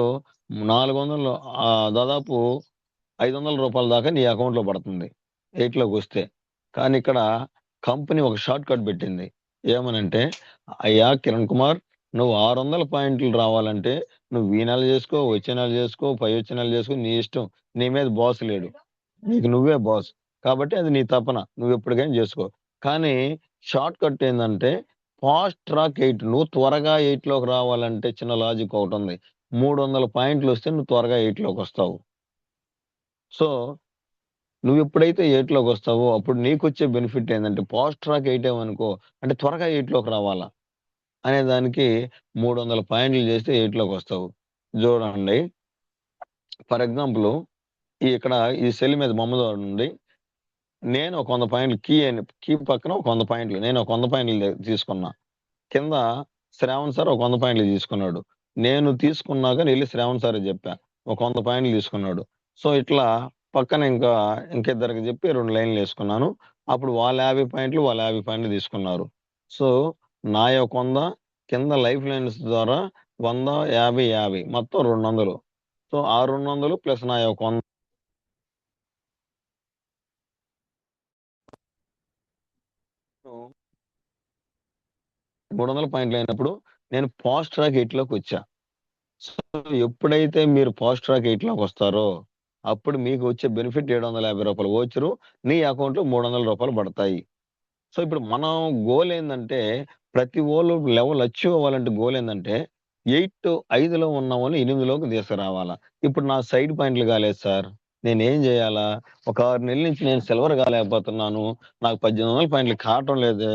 400 దాదాపు 500 రూపాయల దాకా నీ అకౌంట్ లో పడుతుంది 8 లోకి వస్తే. కానీ ఇక్కడ కంపెనీ ఒక షార్ట్ కట్ పెట్టింది. ఏమనంటే, అయ్యా కిరణ్ కుమార్, నువ్వు 600 పాయింట్లు రావాలంటే నువ్వు ఈ నెల చేసుకో, వచ్చే నెల చేసుకో, పై వచ్చే నెల చేసుకో, నీ ఇష్టం. నీ మీద బాస్ లేడు, నీకు నువ్వే బాస్. కాబట్టి అది నీ తపన, నువ్వు ఎప్పటికైనా చేసుకో. కానీ షార్ట్ కట్ ఏంటంటే ఫాస్ట్ ట్రాక్ 8. నువ్వు త్వరగా 8 లోకి రావాలంటే చిన్న లాజిక్ ఒకటి ఉంది. 300 పాయింట్లు వస్తే నువ్వు త్వరగా 8 లోకి వస్తావు. సో నువ్వు ఎప్పుడైతే 8 లోకి వస్తావో అప్పుడు నీకు వచ్చే బెనిఫిట్ ఏంటంటే ఫాస్ట్ ట్రాక్ 8 అనుకో, అంటే త్వరగా 8 లోకి రావాలా అనే దానికి 300 పాయింట్లు చేస్తే 8 లోకి వస్తావు. చూడండి, ఫర్ ఎగ్జాంపుల్ ఇక్కడ ఈ సెల్ మీద బొమ్మ చూడండి. నేను ఒక 100 పాయింట్లు కీ పక్కన ఒక 100 పాయింట్లు, నేను ఒక 100 పాయింట్లు తీసుకున్నా. కింద శ్రావణ్ సార్ ఒక 100 పాయింట్లు తీసుకున్నాడు. నేను తీసుకున్నాక వెళ్ళి శ్రావణ్ సార్ చెప్పా, ఒక 100 పాయింట్లు తీసుకున్నాడు. సో ఇట్లా పక్కన ఇంకిద్దరికి చెప్పి 2 లైన్లు వేసుకున్నాను. అప్పుడు వాళ్ళ 50 పాయింట్లు, వాళ్ళ 50 పాయింట్లు తీసుకున్నారు. సో నా యొక్క 100 కింద లైఫ్ లైన్స్ ద్వారా 100, 50, 50 మొత్తం 200. సో ఆ 200 ప్లస్ నా యొక్క 100 300 పాయింట్లు అయినప్పుడు నేను ఫాస్ట్ ట్రాక్ 8 లోకి వచ్చా. సో ఎప్పుడైతే మీరు ఫాస్ట్ ట్రాక్ 8 లోకి వస్తారో అప్పుడు మీకు వచ్చే బెనిఫిట్ 750 రూపాయలు ఓచరు, నీ అకౌంట్ లో 300 రూపాయలు పడతాయి. సో ఇప్పుడు మనం గోల్ ఏంటంటే, ప్రతి ఓళ్ళు లెవెల్ అచీవ్ అవ్వాలంటే గోల్ ఏంటంటే 5లో ఉన్న వాళ్ళు 8లోకి తీసుకురావాలా. ఇప్పుడు నా సైడ్ పాయింట్లు కాలేదు సార్, నేను ఏం చేయాలా? ఒక 6 నెలల నుంచి నేను సిల్వర్ కాలేకపోతున్నాను, నాకు 1800 పాయింట్లు కావటం లేదే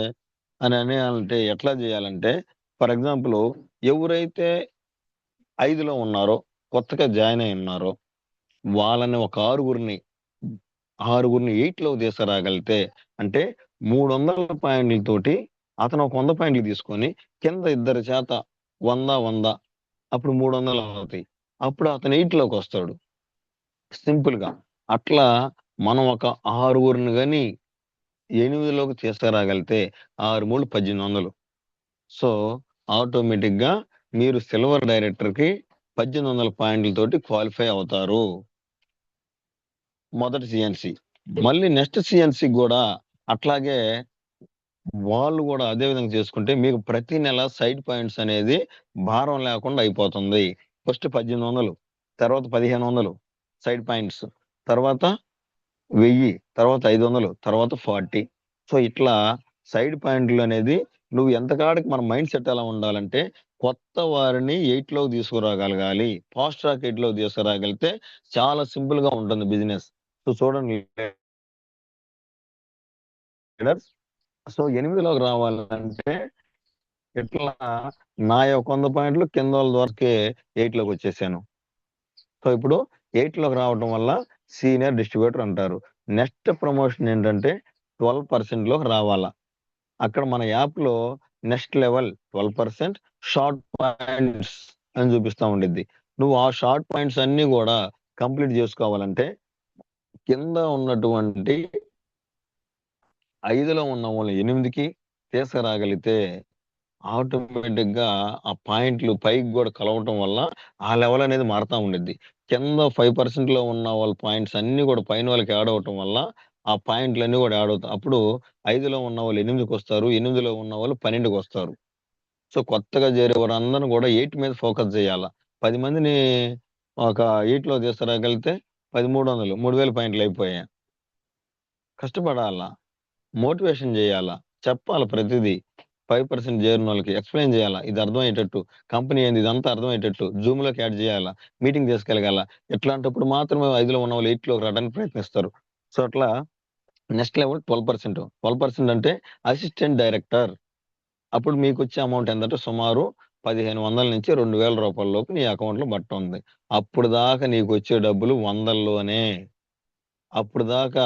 అని అంటే ఎట్లా చేయాలంటే, ఫర్ ఎగ్జాంపుల్ ఎవరైతే 5లో ఉన్నారో, కొత్తగా జాయిన్ అయి ఉన్నారో వాళ్ళని ఒక ఆరుగురిని 8లోకి తీసుకురాగలిగితే, అంటే 300 పాయింట్లతోటి అతను ఒక 100 పాయింట్లు తీసుకొని కింద ఇద్దరి చేత 100, 100 అప్పుడు 300 అవుతాయి. అప్పుడు అతను 8లోకి వస్తాడు సింపుల్ గా. అట్లా మనం ఒక ఆరుగురిని కానీ 8లోకి తీసుకురాగలిగితే 6 3 1800. సో ఆటోమేటిక్ గా మీరు సిల్వర్ డైరెక్టర్ కి 1800 పాయింట్లతోటి క్వాలిఫై అవుతారు, మొదటి సిఎన్సి. మళ్ళీ నెక్స్ట్ సిఎన్సి కూడా అట్లాగే వాళ్ళు కూడా అదే విధంగా చేసుకుంటే మీకు ప్రతి నెల సైడ్ పాయింట్స్ అనేది భారం లేకుండా అయిపోతుంది. ఫస్ట్ 1800, తర్వాత 1500 సైడ్ పాయింట్స్, తర్వాత 1000, తర్వాత 500, తర్వాత 40. సో ఇట్లా సైడ్ పాయింట్లు అనేది నువ్వు ఎంతకాడికి మన మైండ్ సెట్ ఎలా ఉండాలంటే, కొత్త వారిని 8లోకి తీసుకురాగలగాలి. ఫాస్ట్ ట్రాక్ 8లోకి తీసుకురాగలిగితే చాలా సింపుల్ గా ఉంటుంది బిజినెస్. సో చూడండి లీడర్స్, సో 8లోకి రావాలంటే ఇట్లా నా యొక్క 100 పాయింట్లు కింద వాళ్ళ ద్వారాకే 8లోకి వచ్చేసాను. సో ఇప్పుడు 8లోకి రావడం వల్ల సీనియర్ డిస్ట్రిబ్యూటర్ అంటారు. నెక్స్ట్ ప్రమోషన్ ఏంటంటే 12%లోకి రావాలా. అక్కడ మన యాప్ లో నెక్స్ట్ లెవెల్ 12% షార్ట్ పాయింట్స్ అని చూపిస్తా ఉండిద్ది. నువ్వు ఆ షార్ట్ పాయింట్స్ అన్ని కూడా కంప్లీట్ చేసుకోవాలంటే కింద ఉన్నటువంటి 5లో ఉన్న వాళ్ళు 8కి తీసుకురాగలిగితే ఆటోమేటిక్ గా ఆ పాయింట్లు పైకి కూడా కలవటం వల్ల ఆ లెవెల్ అనేది మారుతా ఉండిద్ది. కింద 5% లో ఉన్న వాళ్ళ పాయింట్స్ అన్ని కూడా పైన వాళ్ళకి యాడ్ అవటం వల్ల ఆ పాయింట్లు అన్ని కూడా యాడ్ అవుతాయి. అప్పుడు 5లో ఉన్న వాళ్ళు 8కి వస్తారు, 8లో ఉన్న వాళ్ళు 12కి వస్తారు. సో కొత్తగా చేరే వారందరూ కూడా 8 మీద ఫోకస్ చేయాలా. 10 మందిని ఒక 8లో తీసుకురాగలిగితే 1300, 3000 పాయింట్లు అయిపోయాయి. కష్టపడాలా, మోటివేషన్ చేయాలా, చెప్పాలి ప్రతిదీ. 5% చేరిన వాళ్ళకి ఎక్స్ప్లెయిన్ చేయాలా, ఇది అర్థమయ్యేటట్టు, కంపెనీ ఏంది ఇదంతా అర్థమయ్యేటట్టు జూమ్ లోకి యాడ్ చేయాలా, మీటింగ్ తీసుకెళ్ళగల. ఇట్లాంటప్పుడు మాత్రమే 5లో ఉన్న వాళ్ళు 8లోకి రావడానికి ప్రయత్నిస్తారు. సో అట్లా నెక్స్ట్ లెవెల్ 12%. 12% అంటే అసిస్టెంట్ డైరెక్టర్. అప్పుడు మీకు వచ్చే అమౌంట్ ఏంటంటే సుమారు 1500 నుంచి 2000 రూపాయల లోపు నీ అకౌంట్ లో ఉంది. అప్పుడు దాకా నీకు వచ్చే డబ్బులు వందల్లోనే. అప్పుడు దాకా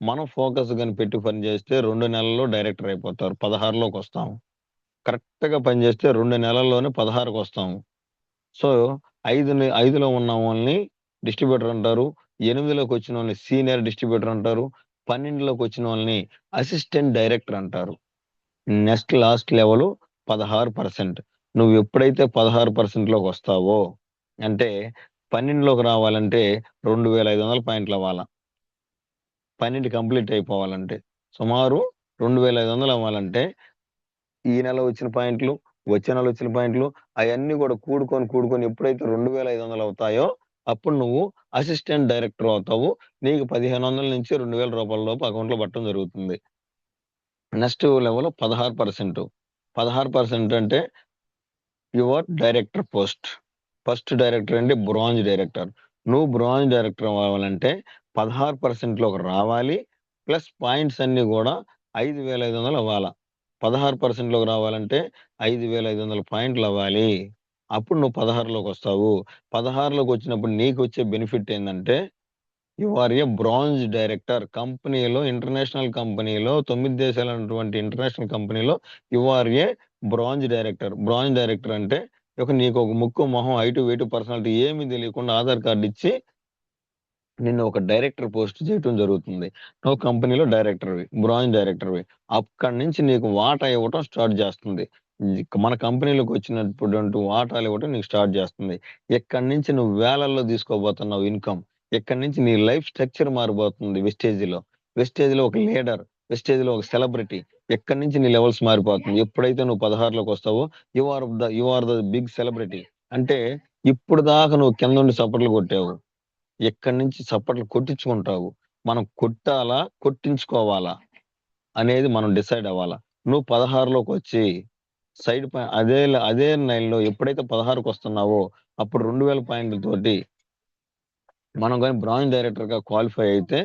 మనం ఫోకస్ కానీ పెట్టి పని చేస్తే 2 నెలల్లో డైరెక్టర్ అయిపోతారు, 16లోకి వస్తాము. కరెక్ట్ గా పని చేస్తే 2 నెలల్లోనే 16కి వస్తాము. సో 5లో ఉన్న వాళ్ళని డిస్ట్రిబ్యూటర్ అంటారు, 8లోకి వచ్చిన వాళ్ళని సీనియర్ డిస్ట్రిబ్యూటర్ అంటారు, 12లోకి వచ్చిన వాళ్ళని అసిస్టెంట్ డైరెక్టర్ అంటారు. Next last level 16%. నువ్వు ఎప్పుడైతే 16%లోకి వస్తావో, అంటే 12లోకి రావాలంటే 2500 పాయింట్లు అవ్వాలా. 12 కంప్లీట్ అయిపోవాలంటే సుమారు 2500 అవ్వాలంటే ఈ నెల వచ్చిన పాయింట్లు, వచ్చే నెల వచ్చిన పాయింట్లు అవన్నీ కూడా కూడుకొని ఎప్పుడైతే 2500 అవుతాయో అప్పుడు నువ్వు అసిస్టెంట్ డైరెక్టర్ అవుతావు. నీకు 1500 నుంచి 2000 రూపాయల లోపు అకౌంట్లో పట్టడం జరుగుతుంది. Next level 16%. 16% అంటే your director post. First director అంటే బ్రాంజ్ డైరెక్టర్. నువ్వు బ్రాంజ్ డైరెక్టర్ అవ్వాలంటే 16%లోకి రావాలి. ప్లస్ పాయింట్స్ అన్ని కూడా 5500 అవ్వాలా. 16%లోకి రావాలంటే 5500 పాయింట్లు అవ్వాలి. అప్పుడు నువ్వు 16లోకి వస్తావు. 16లోకి వచ్చినప్పుడు నీకు వచ్చే బెనిఫిట్ ఏంటంటే you are a bronze director. కంపెనీలో ఇంటర్నేషనల్ కంపెనీలో 9 దేశాలు ఉన్నటువంటి ఇంటర్నేషనల్ కంపెనీలో you are a bronze director. Bronze director అంటే నీకు ఒక ముక్కు మొహం హైటు వెయిట్ పర్సనాలిటీ ఏమీ తెలియకుండా ఆధార్ కార్డు ఇచ్చి నిన్ను ఒక డైరెక్టర్ పోస్ట్ చేయటం జరుగుతుంది. నువ్వు కంపెనీలో డైరెక్టర్వి, బ్రాంజ్ డైరెక్టర్వి. అక్కడి నుంచి నీకు వాటా ఇవ్వటం స్టార్ట్ చేస్తుంది. మన కంపెనీలోకి వచ్చినటువంటి వాటాలు ఇవ్వటం నీకు స్టార్ట్ చేస్తుంది. ఇక్కడి నుంచి నువ్వు వేలల్లో తీసుకోబోతున్నావు ఇన్కమ్. ఇక్కడి నుంచి నీ లైఫ్ స్ట్రక్చర్ మారిపోతుంది. వెస్టేజ్లో ఒక లీడర్, వెస్టేజ్లో ఒక సెలబ్రిటీ. ఎక్కడి నుంచి నీ లెవెల్స్ మారిపోతుంది. ఎప్పుడైతే నువ్వు 16లోకి వస్తావో you are the big celebrity. అంటే ఇప్పుడు దాకా నువ్వు కింద నుండి చప్పట్లు కొట్టావు, ఎక్కడి నుంచి చప్పట్లు కొట్టించుకుంటావు. మనం కొట్టాలా కొట్టించుకోవాలా అనేది మనం డిసైడ్ అవ్వాలా. నువ్వు 16లోకి వచ్చి సైడ్ అదే లైన్లో ఎప్పుడైతే 16కి వస్తున్నావో అప్పుడు 2000 పాయింట్లతోటి మనం కానీ బ్రాంజ్ డైరెక్టర్గా క్వాలిఫై అయితే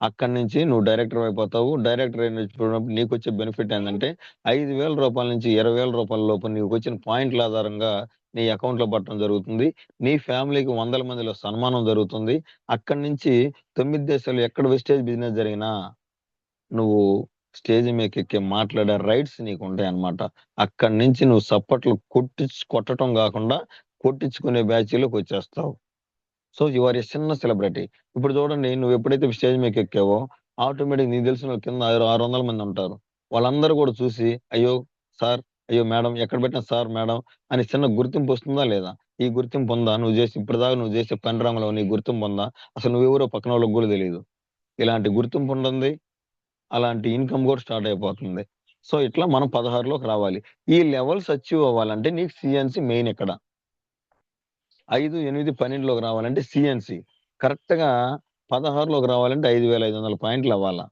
అక్కడి నుంచి నువ్వు డైరెక్టర్ అయిపోతావు. డైరెక్టర్ అయినప్పుడు నీకు వచ్చే బెనిఫిట్ ఏంటంటే 5000 రూపాయల నుంచి 20,000 రూపాయల లోపు నీకు వచ్చిన పాయింట్ల ఆధారంగా నీ అకౌంట్లో పట్టడం జరుగుతుంది. నీ ఫ్యామిలీకి 100 మందిలో సన్మానం జరుగుతుంది. అక్కడి నుంచి 9 దేశాలు ఎక్కడ వెస్టేజ్ బిజినెస్ జరిగినా నువ్వు స్టేజ్ మీద ఎక్కి మాట్లాడే రైట్స్ నీకు ఉంటాయి అన్నమాట. అక్కడి నుంచి నువ్వు సప్పట్లు కొట్టడం కాకుండా కొట్టించుకునే బ్యాచ్లోకి వచ్చేస్తావు. సో యు ఆర్ ఏ చిన్న సెలబ్రిటీ. ఇప్పుడు చూడండి, నువ్వు ఎప్పుడైతే స్టేజ్ మీద ఎక్కావో ఆటోమేటిక్ నీకు తెలిసిన కింద 600 మంది ఉంటారు. వాళ్ళందరూ కూడా చూసి అయ్యో సార్, అయ్యో మేడం, ఎక్కడ పెట్టినా సార్ మేడం అని చిన్న గుర్తింపు వస్తుందా లేదా? ఈ గుర్తింపు ఉందా? ఇప్పటిదాకా నువ్వు చేసే పని రంగంలో నీ గుర్తింపు ఉందా? అసలు నువ్వెవరో పక్కన వాళ్ళకి కూడా తెలియదు. ఇలాంటి గుర్తింపు ఉంటుంది, అలాంటి ఇన్కమ్ కూడా స్టార్ట్ అయిపోతుంది. సో ఇట్లా మనం 16లోకి రావాలి. ఈ లెవెల్స్ అచీవ్ అవ్వాలంటే నీకు సిఎన్సి మెయిన్. ఇక్కడ 5, 8, 12లోకి రావాలంటే సిఎన్సి. కరెక్ట్గా 16లోకి రావాలంటే 5500 పాయింట్లు అవ్వాలా.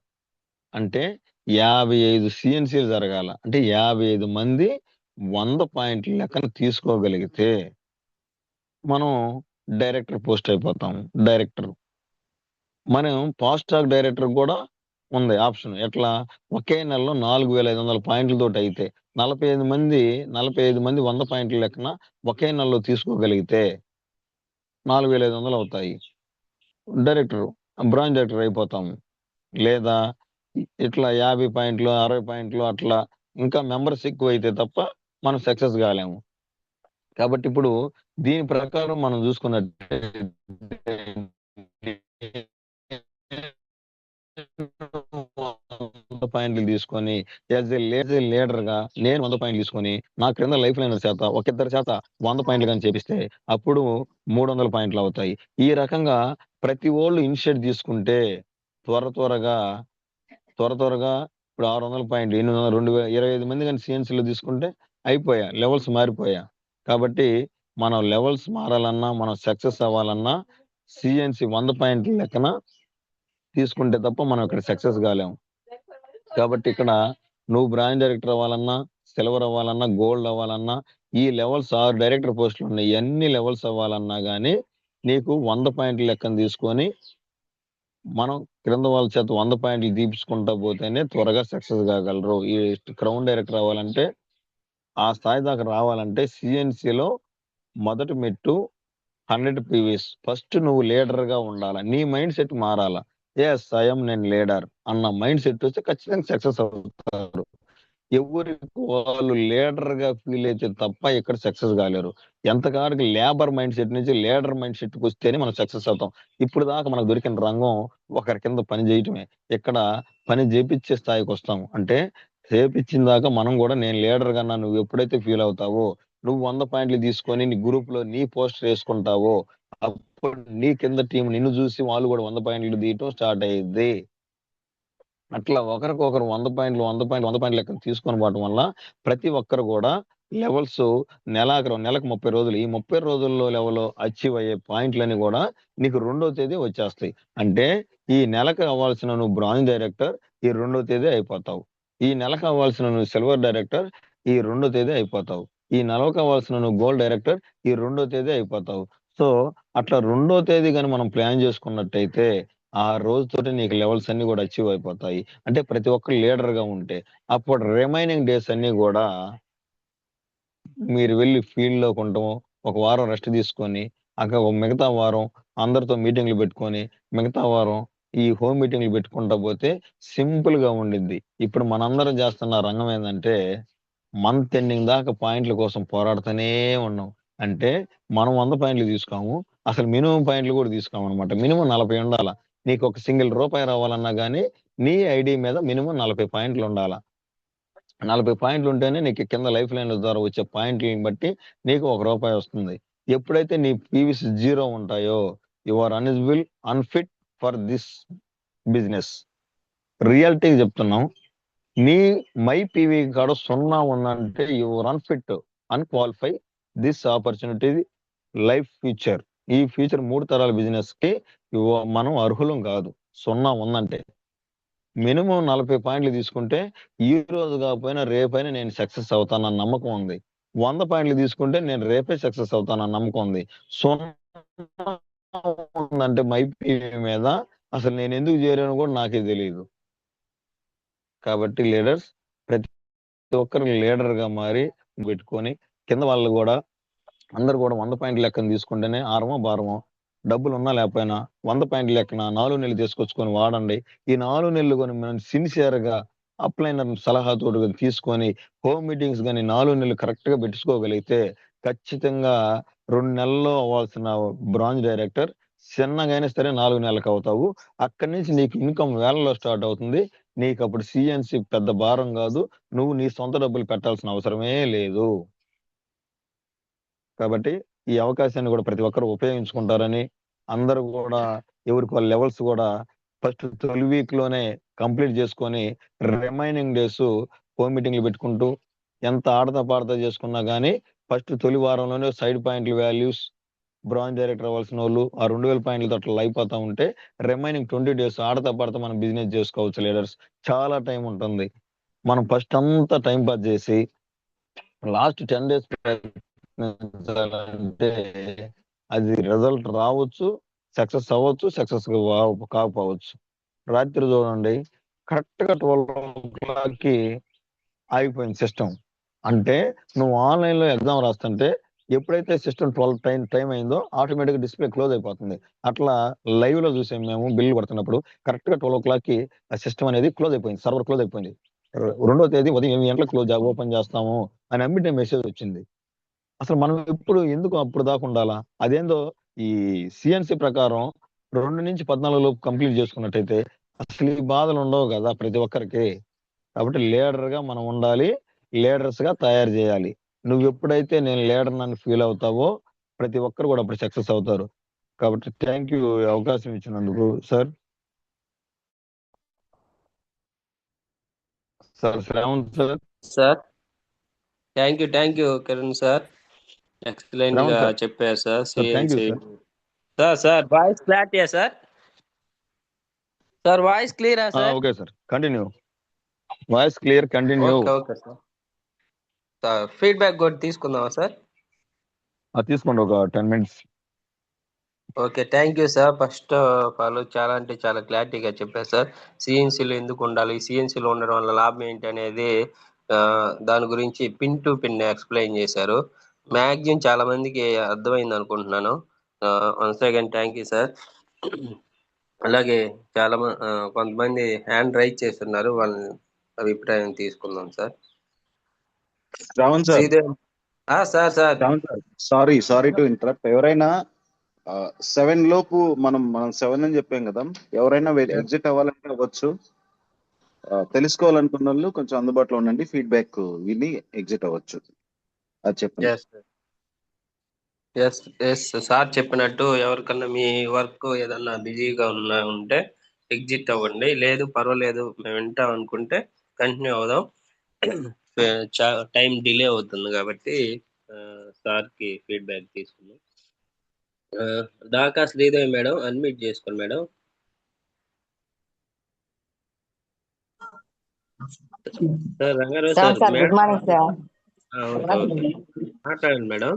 అంటే 55 సిఎన్సీలు జరగాల. అంటే 55 మంది 100 పాయింట్ల లెక్కన తీసుకోగలిగితే మనం డైరెక్టర్ పోస్ట్ అయిపోతాం. డైరెక్టర్ మనం ఫాస్ట్ ట్రాక్ డైరెక్టర్ కూడా ఉంది ఆప్షన్. ఎట్లా? ఒకే నెలలో 4500 పాయింట్లతోటి అయితే 45 మంది 100 పాయింట్ల లెక్కన ఒకే నెలలో తీసుకోగలిగితే 4500 అవుతాయి. డైరెక్టర్, బ్రాంచ్ డైరెక్టర్ అయిపోతాము. లేదా ఇట్లా 50 పాయింట్లు 60 పాయింట్లు అట్లా ఇంకా మెంబర్స్ ఎక్కువ అయితే తప్ప మనం సక్సెస్ కాలేము. కాబట్టి ఇప్పుడు దీని ప్రకారం మనం చూసుకున్నట్టు పాయింట్లు తీసుకొని యాజ్ ఏ లీడర్ గా నేను 100 పాయింట్లు తీసుకొని నా క్రింద లైఫ్ లైనర్ చేత ఒక ఇద్దరు చేత 100 పాయింట్లు కానీ చేపిస్తే అప్పుడు 300 పాయింట్లు అవుతాయి. ఈ రకంగా ప్రతి ఓళ్ళు ఇనిషియేట్ తీసుకుంటే త్వరగా ఇప్పుడు 600 పాయింట్లు 800 25 మంది కానీ సిఎన్సీలో తీసుకుంటే అయిపోయా, లెవెల్స్ మారిపోయా. కాబట్టి మనం లెవెల్స్ మారాలన్నా మనం సక్సెస్ అవ్వాలన్నా సిఎన్సి 100 పాయింట్ల లెక్కన తీసుకుంటే తప్ప మనం ఇక్కడ సక్సెస్ కాలేము. కాబట్టి ఇక్కడ నువ్వు బ్రాంచ్ డైరెక్టర్ అవ్వాలన్నా, సిల్వర్ అవ్వాలన్నా, గోల్డ్ అవ్వాలన్నా ఈ లెవెల్స్ 6 డైరెక్టర్ పోస్టులు ఉన్నాయి. ఎన్ని లెవెల్స్ అవ్వాలన్నా కానీ నీకు 100 పాయింట్ల లెక్కన తీసుకొని మనం క్రింద వాళ్ళ చేత 100 పాయింట్లు తీపించుకుంటా పోతేనే త్వరగా సక్సెస్ కాగలరు. ఈ క్రౌన్ డైరెక్టర్ అవ్వాలంటే ఆ స్థాయి దాకా రావాలంటే సిఎన్సిలో మొదటి మెట్టు 100 పీవీస్. ఫస్ట్ నువ్వు లీడర్ గా ఉండాలా. నీ మైండ్ సెట్ మారాలా. ఎస్ ఐఎమ్ నేను లీడర్ అన్న మైండ్ సెట్ వచ్చి ఖచ్చితంగా సక్సెస్ అవుతారు. ఎవరికి వాళ్ళు లీడర్ గా ఫీల్ అయితే తప్ప ఇక్కడ సక్సెస్ కాలేరు. ఎంతకాడికి లేబర్ మైండ్ సెట్ నుంచి లీడర్ మైండ్ సెట్ కి వస్తేనే మనం సక్సెస్ అవుతాం. ఇప్పుడు దాకా మనకు దొరికిన రంగం ఒకరి కింద పని చేయటమే. ఇక్కడ పని చేపించే స్థాయికి వస్తాం. అంటే చేపించిన దాకా మనం కూడా నేను లీడర్ కన్నా నువ్వు ఎప్పుడైతే ఫీల్ అవుతావో, నువ్వు 100 పాయింట్లు తీసుకొని నీ గ్రూప్ లో నీ పోస్టర్ వేసుకుంటావో అప్పుడు నీ కింద టీం నిన్ను చూసి వాళ్ళు కూడా 100 పాయింట్లు తీయటం స్టార్ట్ అయ్యిద్ది. అట్లా ఒకరికొకరు 100 పాయింట్లు లెక్కన తీసుకొని పోవడం వల్ల ప్రతి ఒక్కరు కూడా లెవెల్స్ నెలకు 30 రోజులు, ఈ 30 రోజుల్లో లెవెల్ అచీవ్ అయ్యే పాయింట్లని కూడా నీకు 2వ తేదీ వచ్చేస్తాయి. అంటే ఈ నెలకు అవ్వాల్సిన నువ్వు బ్రాంజ్ డైరెక్టర్ ఈ 2వ తేదీ అయిపోతావు. ఈ నెలకు అవ్వాల్సిన నువ్వు సిల్వర్ డైరెక్టర్ ఈ 2వ తేదీ అయిపోతావు. ఈ నెలకు అవ్వాల్సిన నువ్వు గోల్డ్ డైరెక్టర్ ఈ 2వ తేదీ అయిపోతావు. సో అట్లా 2వ తేదీ కానీ మనం ప్లాన్ చేసుకున్నట్టయితే ఆ రోజుతోటి నీకు లెవెల్స్ అన్ని కూడా అచీవ్ అయిపోతాయి. అంటే ప్రతి ఒక్కరు లీడర్ గా ఉంటే అప్పుడు రిమైనింగ్ డేస్ అన్ని కూడా మీరు వెళ్ళి ఫీల్డ్ లోకి ఉండటం, ఒక వారం రెస్ట్ తీసుకొని అక్కడ మిగతా వారం అందరితో మీటింగ్లు పెట్టుకొని మిగతా వారం ఈ హోమ్ మీటింగ్లు పెట్టుకుంటా పోతే సింపుల్ గా ఉండిద్ది. ఇప్పుడు మనందరం చేస్తున్న రంగం ఏంటంటే మంత్ ఎండింగ్ దాకా పాయింట్ల కోసం పోరాడుతూనే ఉన్నాం. అంటే మనం 100 పాయింట్లు తీసుకోము, అసలు మినిమం పాయింట్లు కూడా తీసుకోము అనమాట. మినిమం 40 ఉండాలా. నీకు ఒక సింగిల్ రూపాయి రావాలన్నా గానీ నీ ఐడి మీద మినిమం 40 పాయింట్లు ఉండాలా. 40 పాయింట్లు ఉంటేనే నీకు కింద లైఫ్ లైన్ ద్వారా వచ్చే పాయింట్లను బట్టి నీకు ₹1 వస్తుంది. ఎప్పుడైతే నీ పీవీస్ 0 ఉంటాయో you are ineligible, unfit for this business. Reality చెప్తున్నాం. నీ మై పీవీ కాడ 0 ఉందంటే your unfit, unqualify this opportunity life future. ఈ ఫ్యూచర్ 3 తరాల బిజినెస్ కి మనం అర్హులం కాదు 0 ఉందంటే. మినిమం 40 పాయింట్లు తీసుకుంటే ఈ రోజు కాకపోయినా రేపైనా నేను సక్సెస్ అవుతానన్న నమ్మకం ఉంది. 100 పాయింట్లు తీసుకుంటే నేను రేపే సక్సెస్ అవుతానన్న నమ్మకం ఉంది. 0 ఉందంటే మై పీవీ మీద అసలు నేను ఎందుకు చేరాను కూడా నాకే తెలియదు. కాబట్టి లీడర్స్ ప్రతి ఒక్కరు లీడర్ గా మారి పెట్టుకొని కింద వాళ్ళు కూడా అందరు కూడా 100 పాయింట్ల లెక్కన తీసుకుంటేనే ఆరమో భారమో డబ్బులు ఉన్నా లేకపోయినా 100 పాయింట్ల లెక్కన 4 నెలలు తీసుకొచ్చుకొని వాడండి. ఈ 4 నెలలు కొని మనం సిన్సియర్ గా అప్లైనర్ సలహాతో తీసుకొని హోమ్ మీటింగ్స్ కానీ 4 నెలలు కరెక్ట్ గా పెట్టుకోగలిగితే ఖచ్చితంగా 2 నెలల్లో అవ్వాల్సిన బ్రాంజ్ డైరెక్టర్ చిన్నగైనా సరే 4 నెలలకు అవుతావు. అక్కడి నుంచి నీకు ఇన్కమ్ వేలలో స్టార్ట్ అవుతుంది. నీకు అప్పుడు సిఎన్సి పెద్ద భారం కాదు. నువ్వు నీ సొంత డబ్బులు పెట్టాల్సిన అవసరమే లేదు. కాబట్టి ఈ అవకాశాన్ని కూడా ప్రతి ఒక్కరు ఉపయోగించుకుంటారని, అందరూ కూడా ఎవరికి వాళ్ళ లెవెల్స్ కూడా ఫస్ట్ తొలి వీక్ లోనే కంప్లీట్ చేసుకొని రిమైనింగ్ డేస్ హోమ్ మీటింగ్లు పెట్టుకుంటూ ఎంత ఆడతా పాడతా చేసుకున్నా గానీ ఫస్ట్ తొలి వారంలోనే సైడ్ పాయింట్ల వాల్యూస్ బ్రాంజ్ డైరెక్టర్ అవ్వాల్సిన వాళ్ళు ఆ 2000 పాయింట్లతో అట్లా అయిపోతా ఉంటే రిమైనింగ్ 20 డేస్ ఆడతా పాడతా మనం బిజినెస్ చేసుకోవచ్చు. లీడర్స్ చాలా టైం ఉంటుంది. మనం ఫస్ట్ అంతా టైం పాస్ చేసి లాస్ట్ 10 డేస్ అంటే అది రిజల్ట్ రావచ్చు, సక్సెస్ అవ్వచ్చు, సక్సెస్ కాకపోవచ్చు. రాత్రి చూడండి కరెక్ట్ గా 12 కి ఆగిపోయింది సిస్టమ్. అంటే నువ్వు ఆన్లైన్ లో ఎగ్జామ్ రాస్తుంటే ఎప్పుడైతే సిస్టమ్ 12 టైం అయిందో ఆటోమేటిక్ గా డిస్ప్లే క్లోజ్ అయిపోతుంది. అట్లా లైవ్ లో చూసాం మేము బిల్లు కొడుతున్నప్పుడు కరెక్ట్ గా 12 కి ఆ సిస్టమ్ అనేది క్లోజ్ అయిపోయింది, సర్వర్ క్లోజ్ అయిపోయింది. 2వ తేదీ ఉదయం 8 గంటలకు ఓపెన్ చేస్తాము అని అమ్మిటే మెసేజ్ వచ్చింది. అసలు మనం ఎందుకు అప్పుడు దాకా ఉండాలా? అదేందో ఈ సిఎన్సి ప్రకారం 2 నుంచి 14 లోపు కంప్లీట్ చేసుకున్నట్టయితే అసలు ఈ బాధలు ఉండవు కదా ప్రతి ఒక్కరికి. కాబట్టి లీడర్ గా మనం ఉండాలి, లీడర్స్ గా తయారు చేయాలి. నువ్వు ఎప్పుడైతే నేను లీడర్ అని ఫీల్ అవుతావో ప్రతి ఒక్కరు కూడా అప్పుడు సక్సెస్ అవుతారు. కాబట్టి థ్యాంక్ యూ అవకాశం ఇచ్చినందుకు sir. Sir Shravan sir. Sir thank you Kiran sir, excellent గా సార్. చెప్పారు sir. Sir thank you CNC sir. Sir voice క్లారిటీయా సార్? సార్ వాయిస్ క్లియరా sir? Okay sir, continue. Voice clear, continue. Okay sir. Sir feedback కూడా తీసుకుందామా sir? తీసుకోండి ఒక 10 minutes. Okay, thank you sir. First of all చాలా అంటే చాలా క్లారిటీగా చెప్పారు సార్. సిఎన్సీలో ఎందుకు ఉండాలి, సిఎన్సీలో ఉండడం వల్ల లాభం ఏంటి అనేది దాని గురించి పిన్ టు పిన్ ఎక్స్ప్లెయిన్ చేశారు. మ్యాక్సిమం చాలా మందికి అర్థమైంది అనుకుంటున్నాను. Once again thank you sir. అలాగే చాలా కొంతమంది హ్యాండ్ రైజ్ చేస్తున్నారు, వాళ్ళ అభిప్రాయం తీసుకుందాం sir. Shravan sir, Sridev sir Shravan sir, sorry to interrupt. ఎవరైనా 7 లోపు మనం 7 అని చెప్పాం కదా, ఎవరైనా ఎగ్జిట్ అవ్వాలంటే అవ్వచ్చు. తెలుసుకోవాలనుకున్న వాళ్ళు కొంచెం అందుబాటులో ఉండండి, ఫీడ్బ్యాక్ విని ఎగ్జిట్ అవ్వచ్చు. అది చెప్పండి. ఎస్ ఎస్ సార్ చెప్పినట్టు ఎవరికన్నా మీ వర్క్ ఏదన్నా బిజీగా ఉంటే ఎగ్జిట్ అవ్వండి, లేదు పర్వాలేదు మేము వింటాం అనుకుంటే కంటిన్యూ అవుదాం. టైం డిలే అవుతుంది కాబట్టి సార్కి ఫీడ్బ్యాక్ తీసుకున్నాం. దాకా శ్రీదేవి మేడం అన్మ్యూట్ చేసుకోండి madam. Sir Rangarao sir sir sir good madam morning sir. Okay okay మాట్లాడండి మేడం.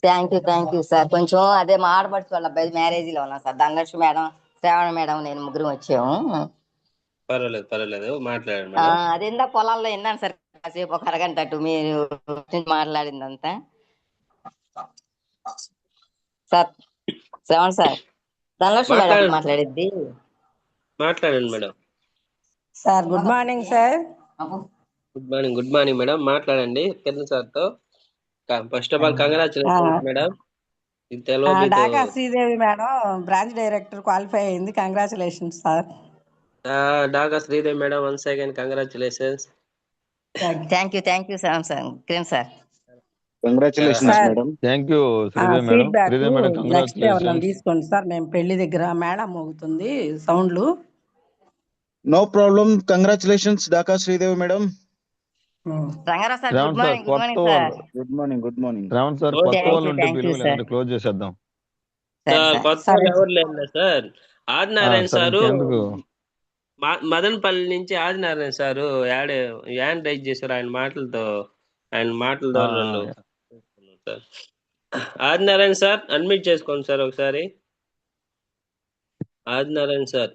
Thank you sir. కొంచెం అదే మా ఆడపడుచు వాళ్ళ అబ్బాయి మ్యారేజీలో ఉన్నాం సార్. ధనలక్ష్మి మేడం, శ్రావణ మేడం, నేను ముగ్గురు వచ్చాము. పర్వాలేదు మాట్లాడండి మేడం. అదేందా పొలాల్లో విన్నాను సార్, కాసేపు ఒక అరగంట అటు మీరు మాట్లాడిందంతా. Sir Shravan sir, Dhanalakshmi madam మాట్లాడిద్ది. మాట్లాడండి madam. Sir good morning sir. Good morning madam. మాట్లాడండి కిరణ్ సార్తో. First of all congratulations madam. Daka Sridevi madam branch director qualify అయింది. Congratulations sir. Daka Sridevi madam once again congratulations. Thank you sir Kiran sir. Congratulations sir. Madam. Thank you Sridevi madam. Feedback Sridevi madam next ఎవరన్నా congratulations. తీసుకోండి sir. మేము పెళ్లి దగ్గర madam మోగుతుంది సౌండ్లు. No problem. Congratulations Dhaka Sridevi madam. Rangarao sir Shravan good sir morning. కొత్త వాళ్ళు, good morning. Good morning. Shravan sir Okay. కొత్త వాళ్ళు ఉంటే Thank you, పిలువ, sir. లేదంటే క్లోజ్ చేసేద్దాం. కొత్త వాళ్ళు ఎవరు లేదు సార్. ఆదినారాయణ సార్ సారు ఇంకెందుకు? మదనపల్లి నుంచి ఆదినారాయణ సారు యాడ్ రైజ్ చేశారు. ఆయన మాటల ద్వారా సార్. ఆదినారాయణ సార్ అడ్మిట్ చేసుకోండి సార్ ఒకసారి. Adinarayana sir.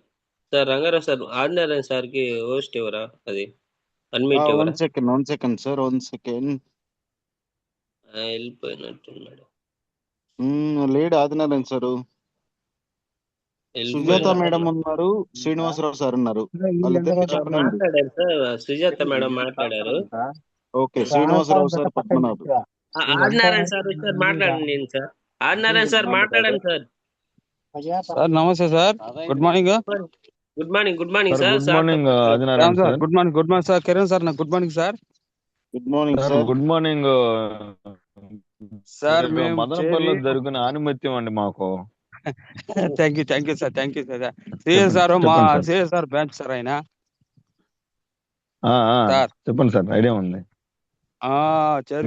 Sir Rangarao sir Adinarayana సార్కి హోస్ట్ ఎవరా, అది అడ్మిట్ ఎవరా? One second sir, one second. వెళ్ళిపోయినట్టున్నాడు. లేడు ఆదినారాయణ సారు. సుజాత మేడం ఉన్నారు, శ్రీనివాసరావు సార్ ఉన్నారు. వాళ్ళిద్దరికి చెప్పండి. మాట్లాడారు సార్, సుజాత మేడం మాట్లాడారు. Okay, Srinivasarao sir Padmanabh. Adinarayana sir వచ్చారు, మాట్లాడండి. నేను సార్ ఆదినారాయణ సార్ మాట్లాడండి సార్. సార్ నమస్తే sir. Good morning. Good morning sir sir. Good morning Adinarayana sir. Good morning sir. Kiran sir నాకు good morning sir. Good morning sir sir. Good morning sir మేము మదనపల్లిలో జరిగిన ఆనిమత్యం అండి మాకు. Thank you sir. CS sir మా చెప్పండి sir. CS sir branch sir ఆయన. సార్ చెప్పండి సార్, ఐడియా ఉంది.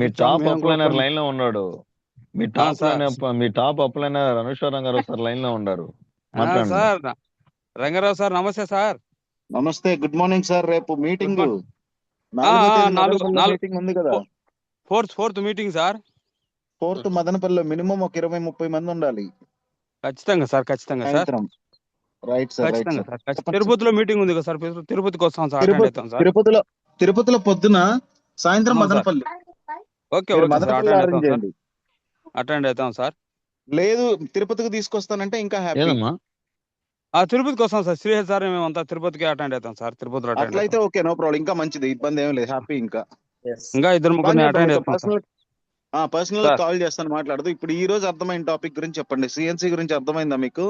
మీ టాప్ మేము అప్లైనర్ కొన్ని- లైన్ లో ఉన్నాడు. మీ top upliner Anusha Rangarao sir line లో ఉన్నారు. మాట్లాడండి. సార్ రంగారావు సార్ నమస్తే సార్. నమస్తే, గుడ్ మార్నింగ్ సార్. రేపు మీటింగ్ Good నాలుగు మీటింగ్ ఉంది కదా. Fourth meeting sir. 4th మదనపల్లిలో మినిమం ఒక 20-30 మంది ఉండాలి. ఖచ్చితంగా సార్. సాయంత్రం. రైట్ సార్, రైట్ ఖచ్చితంగా సార్. సార్. తిరుపతిలో మీటింగ్ ఉంది కదా సార్. తిరుపతికి వస్తాం సార్. అటెండ్ అవుతాం సార్. తిరుపతిలో పొద్దున, సాయంత్రం అవును సార్. మదనపల్లి. ఓకే మీరు సార్. మదనపల్లి అరేంజ్ చేయండి. అటెండ్ అవుతాం సార్. లేదు తిరుపతికి తీసుకొస్తానంటే ఇంకా హ్యాపీ. ఏదమ్మా? తిరుపతికి వస్తాం సార్. శ్రీహరి సార్ మేమంతా తిరుపతికి అటెండ్ అవుతాం సార్. తిరుపతిలో అటెండ్ అట్లయితే ఓకే, నో ప్రాబ్లం. ఇంకా మంచిది, ఇబ్బంది ఏం లేదు. హ్యాపీ. ఇంకా ఇద్దరు ముగ్గురిని అటెండ్ అవుతాం సార్. Personal sir. కాల్ చేస్తాను, మాట్లాడదు. ఇప్పుడు ఈ రోజు అర్థమైన టాపిక్ గురించి చెప్పండి. సిఎన్సి గురించి అర్థమైందా మీకు?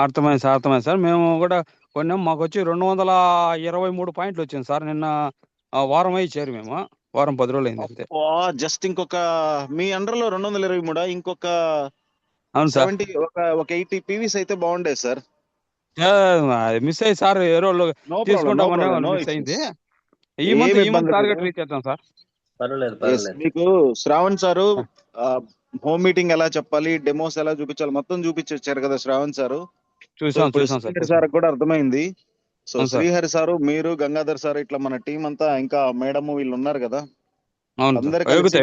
అర్థమైంది సార్. మేము కూడా కొన్ని మాకు వచ్చి 223 పాయింట్లు వచ్చింది సార్. నిన్న వారం అయి చేరు మేము. వారం 10 రోజులు అయింది అంతే. జస్ట్ ఇంకొక మీ అండర్ లో 223, ఇంకొక అవును సార్. 70, ఒక 80 పీవీస్ అయితే బాగుండేది సార్. మిస్ అయ్యి సార్. ఏ రోజు నో తీసుకుంటామని ప్రాబ్లం. మిస్ అయింది. ఈ మంత్ టార్గెట్ రీచ్ అవుతాం సార్. పర్వాలేదు. మీకు శ్రావణ్ సారు హోమ్ మీటింగ్ ఎలా చెప్పాలి, డెమోస్ ఎలా చూపించాలి మొత్తం చూపించారు కదా శ్రావణ్ సారు. చూసాం శ్రీహరి సార్ కూడా అర్థమైంది. సో అవును సార్. శ్రీహరి సారు, మీరు, గంగాధర్ సార్, ఇట్లా మన టీం అంతా, ఇంకా మేడం వీళ్ళు ఉన్నారు కదా. అవును అందరు sir. Yogitha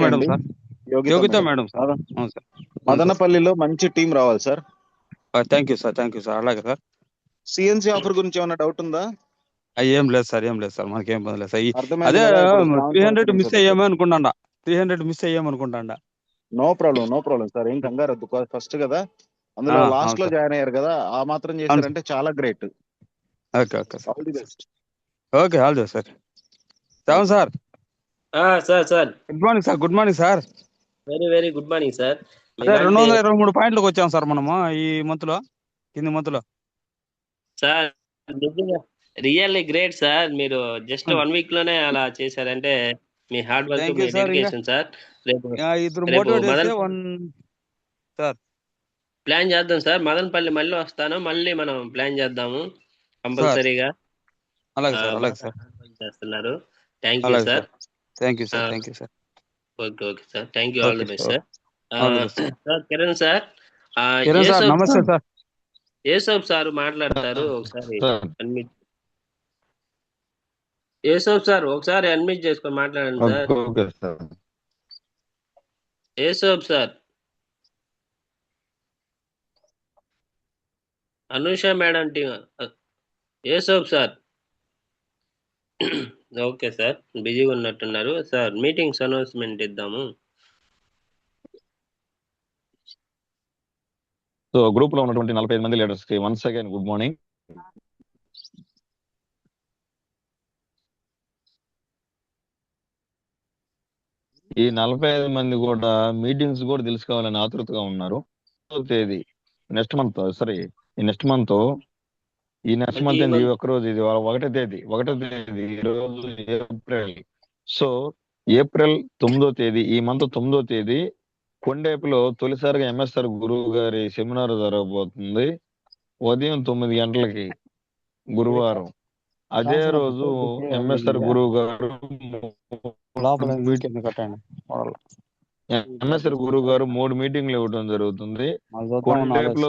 madam sir. Yogitha Yogitha madam sir. అవును సార్. మదనపల్లిలో మంచి టీం రావాలి సార్. Thank you sir. అలాగే సార్. సిఎన్సి ఆఫర్ గురించి ఏమైనా డౌట్ ఉందా? ఏం లేదు సార్. మనకేం పని లేదు సార్. అర్థమైంది అదే కదా, ఇప్పుడు శ్రావణ్ 300 సార్ మిస్ అయ్యామే అనుకుంటాండా. 300 మిస్ అయ్యామనుకుంటాండా. No problem sir. ఏం కంగారు వద్దు. ఫస్ట్ కదా, అందులో లాస్ట్ లో జాయిన్ అయ్యారు కదా, ఆ మాత్రం చేశారంటే చాలా great. Okay sir. All the best. Okay all the sir. Seven sir. Sir good morning sir. Very good morning sir. అదే 223 పాయింట్లకు వచ్చాం సార్ మనము ఈ మంత్ లో, కింది మంత్ లో. సార్ నిజంగా రియల్లీ గ్రేట్ సార్. మీరు జస్ట్ 1 వీక్ లోనే అలా చేశారంటే మీ హార్డ్ వర్క్, థ్యాంక్ మీ యూ సార్. ఇంకా డెడికేషన్ సార్. రేపు ఇద్దరు రేపు మోటివేట్ చేస్తే మదనపల్లి సార్ ప్లాన్ చేద్దాం సార్. మదనపల్లి మళ్ళీ వస్తాను, మళ్ళీ మనం ప్లాన్ చేద్దాము సార్ కంపల్సరీగా. అలాగే సార్, అలాగే సార్, హార్డ్ వర్క్ చేస్తున్నారు. థ్యాంక్ యూ అలాగే sir. Sir. Thank you sir, thank you sir. Okay okay sir, thank you, all okay the best sir, sir. All the best sir. Sir Kiran sir, Kiran sir నమస్తే sir. Yusuf sir మాట్లాడతారు, ఒకసారి sir అన్మిట్. యేసఫ్ sir ఒకసారి unmute చేసుకొని మాట్లాడండి sir. Okay sir. Yusuf sir, Anusha madam team. Yusuf sir okay sir, బిజీగా ఉన్నట్టున్నారు sir. Meetings announcement ఇద్దాము. So group లో ఉన్నటువంటి 45 మంది లీడర్స్ కి వన్స్ అగైన్ గుడ్ మార్నింగ్. ఈ 45 మంది కూడా మీటింగ్స్ కూడా తెలుసుకోవాలని ఆతృతగా ఉన్నారు. తేదీ నెక్స్ట్ మంత్, సారీ ఈ నెక్స్ట్ మంత్ ఏంది, ఈ ఒక్క రోజు, ఇది 1వ తేదీ ఈ రోజు ఏప్రిల్. సో ఏప్రిల్ 9వ తేదీ, ఈ మంత్ 9వ తేదీ కొండేపులో తొలిసారిగా ఎంఎస్ఆర్ గురువు గారి సెమినార్ జరగబోతుంది ఉదయం 9 గంటలకి గురువారం. అదే రోజు ఎంఎస్ఆర్ గురువు గారు ఎంఎస్ఆర్ గురువు గారు 3 మీటింగ్లు ఇవ్వడం జరుగుతుంది. కొండేపులో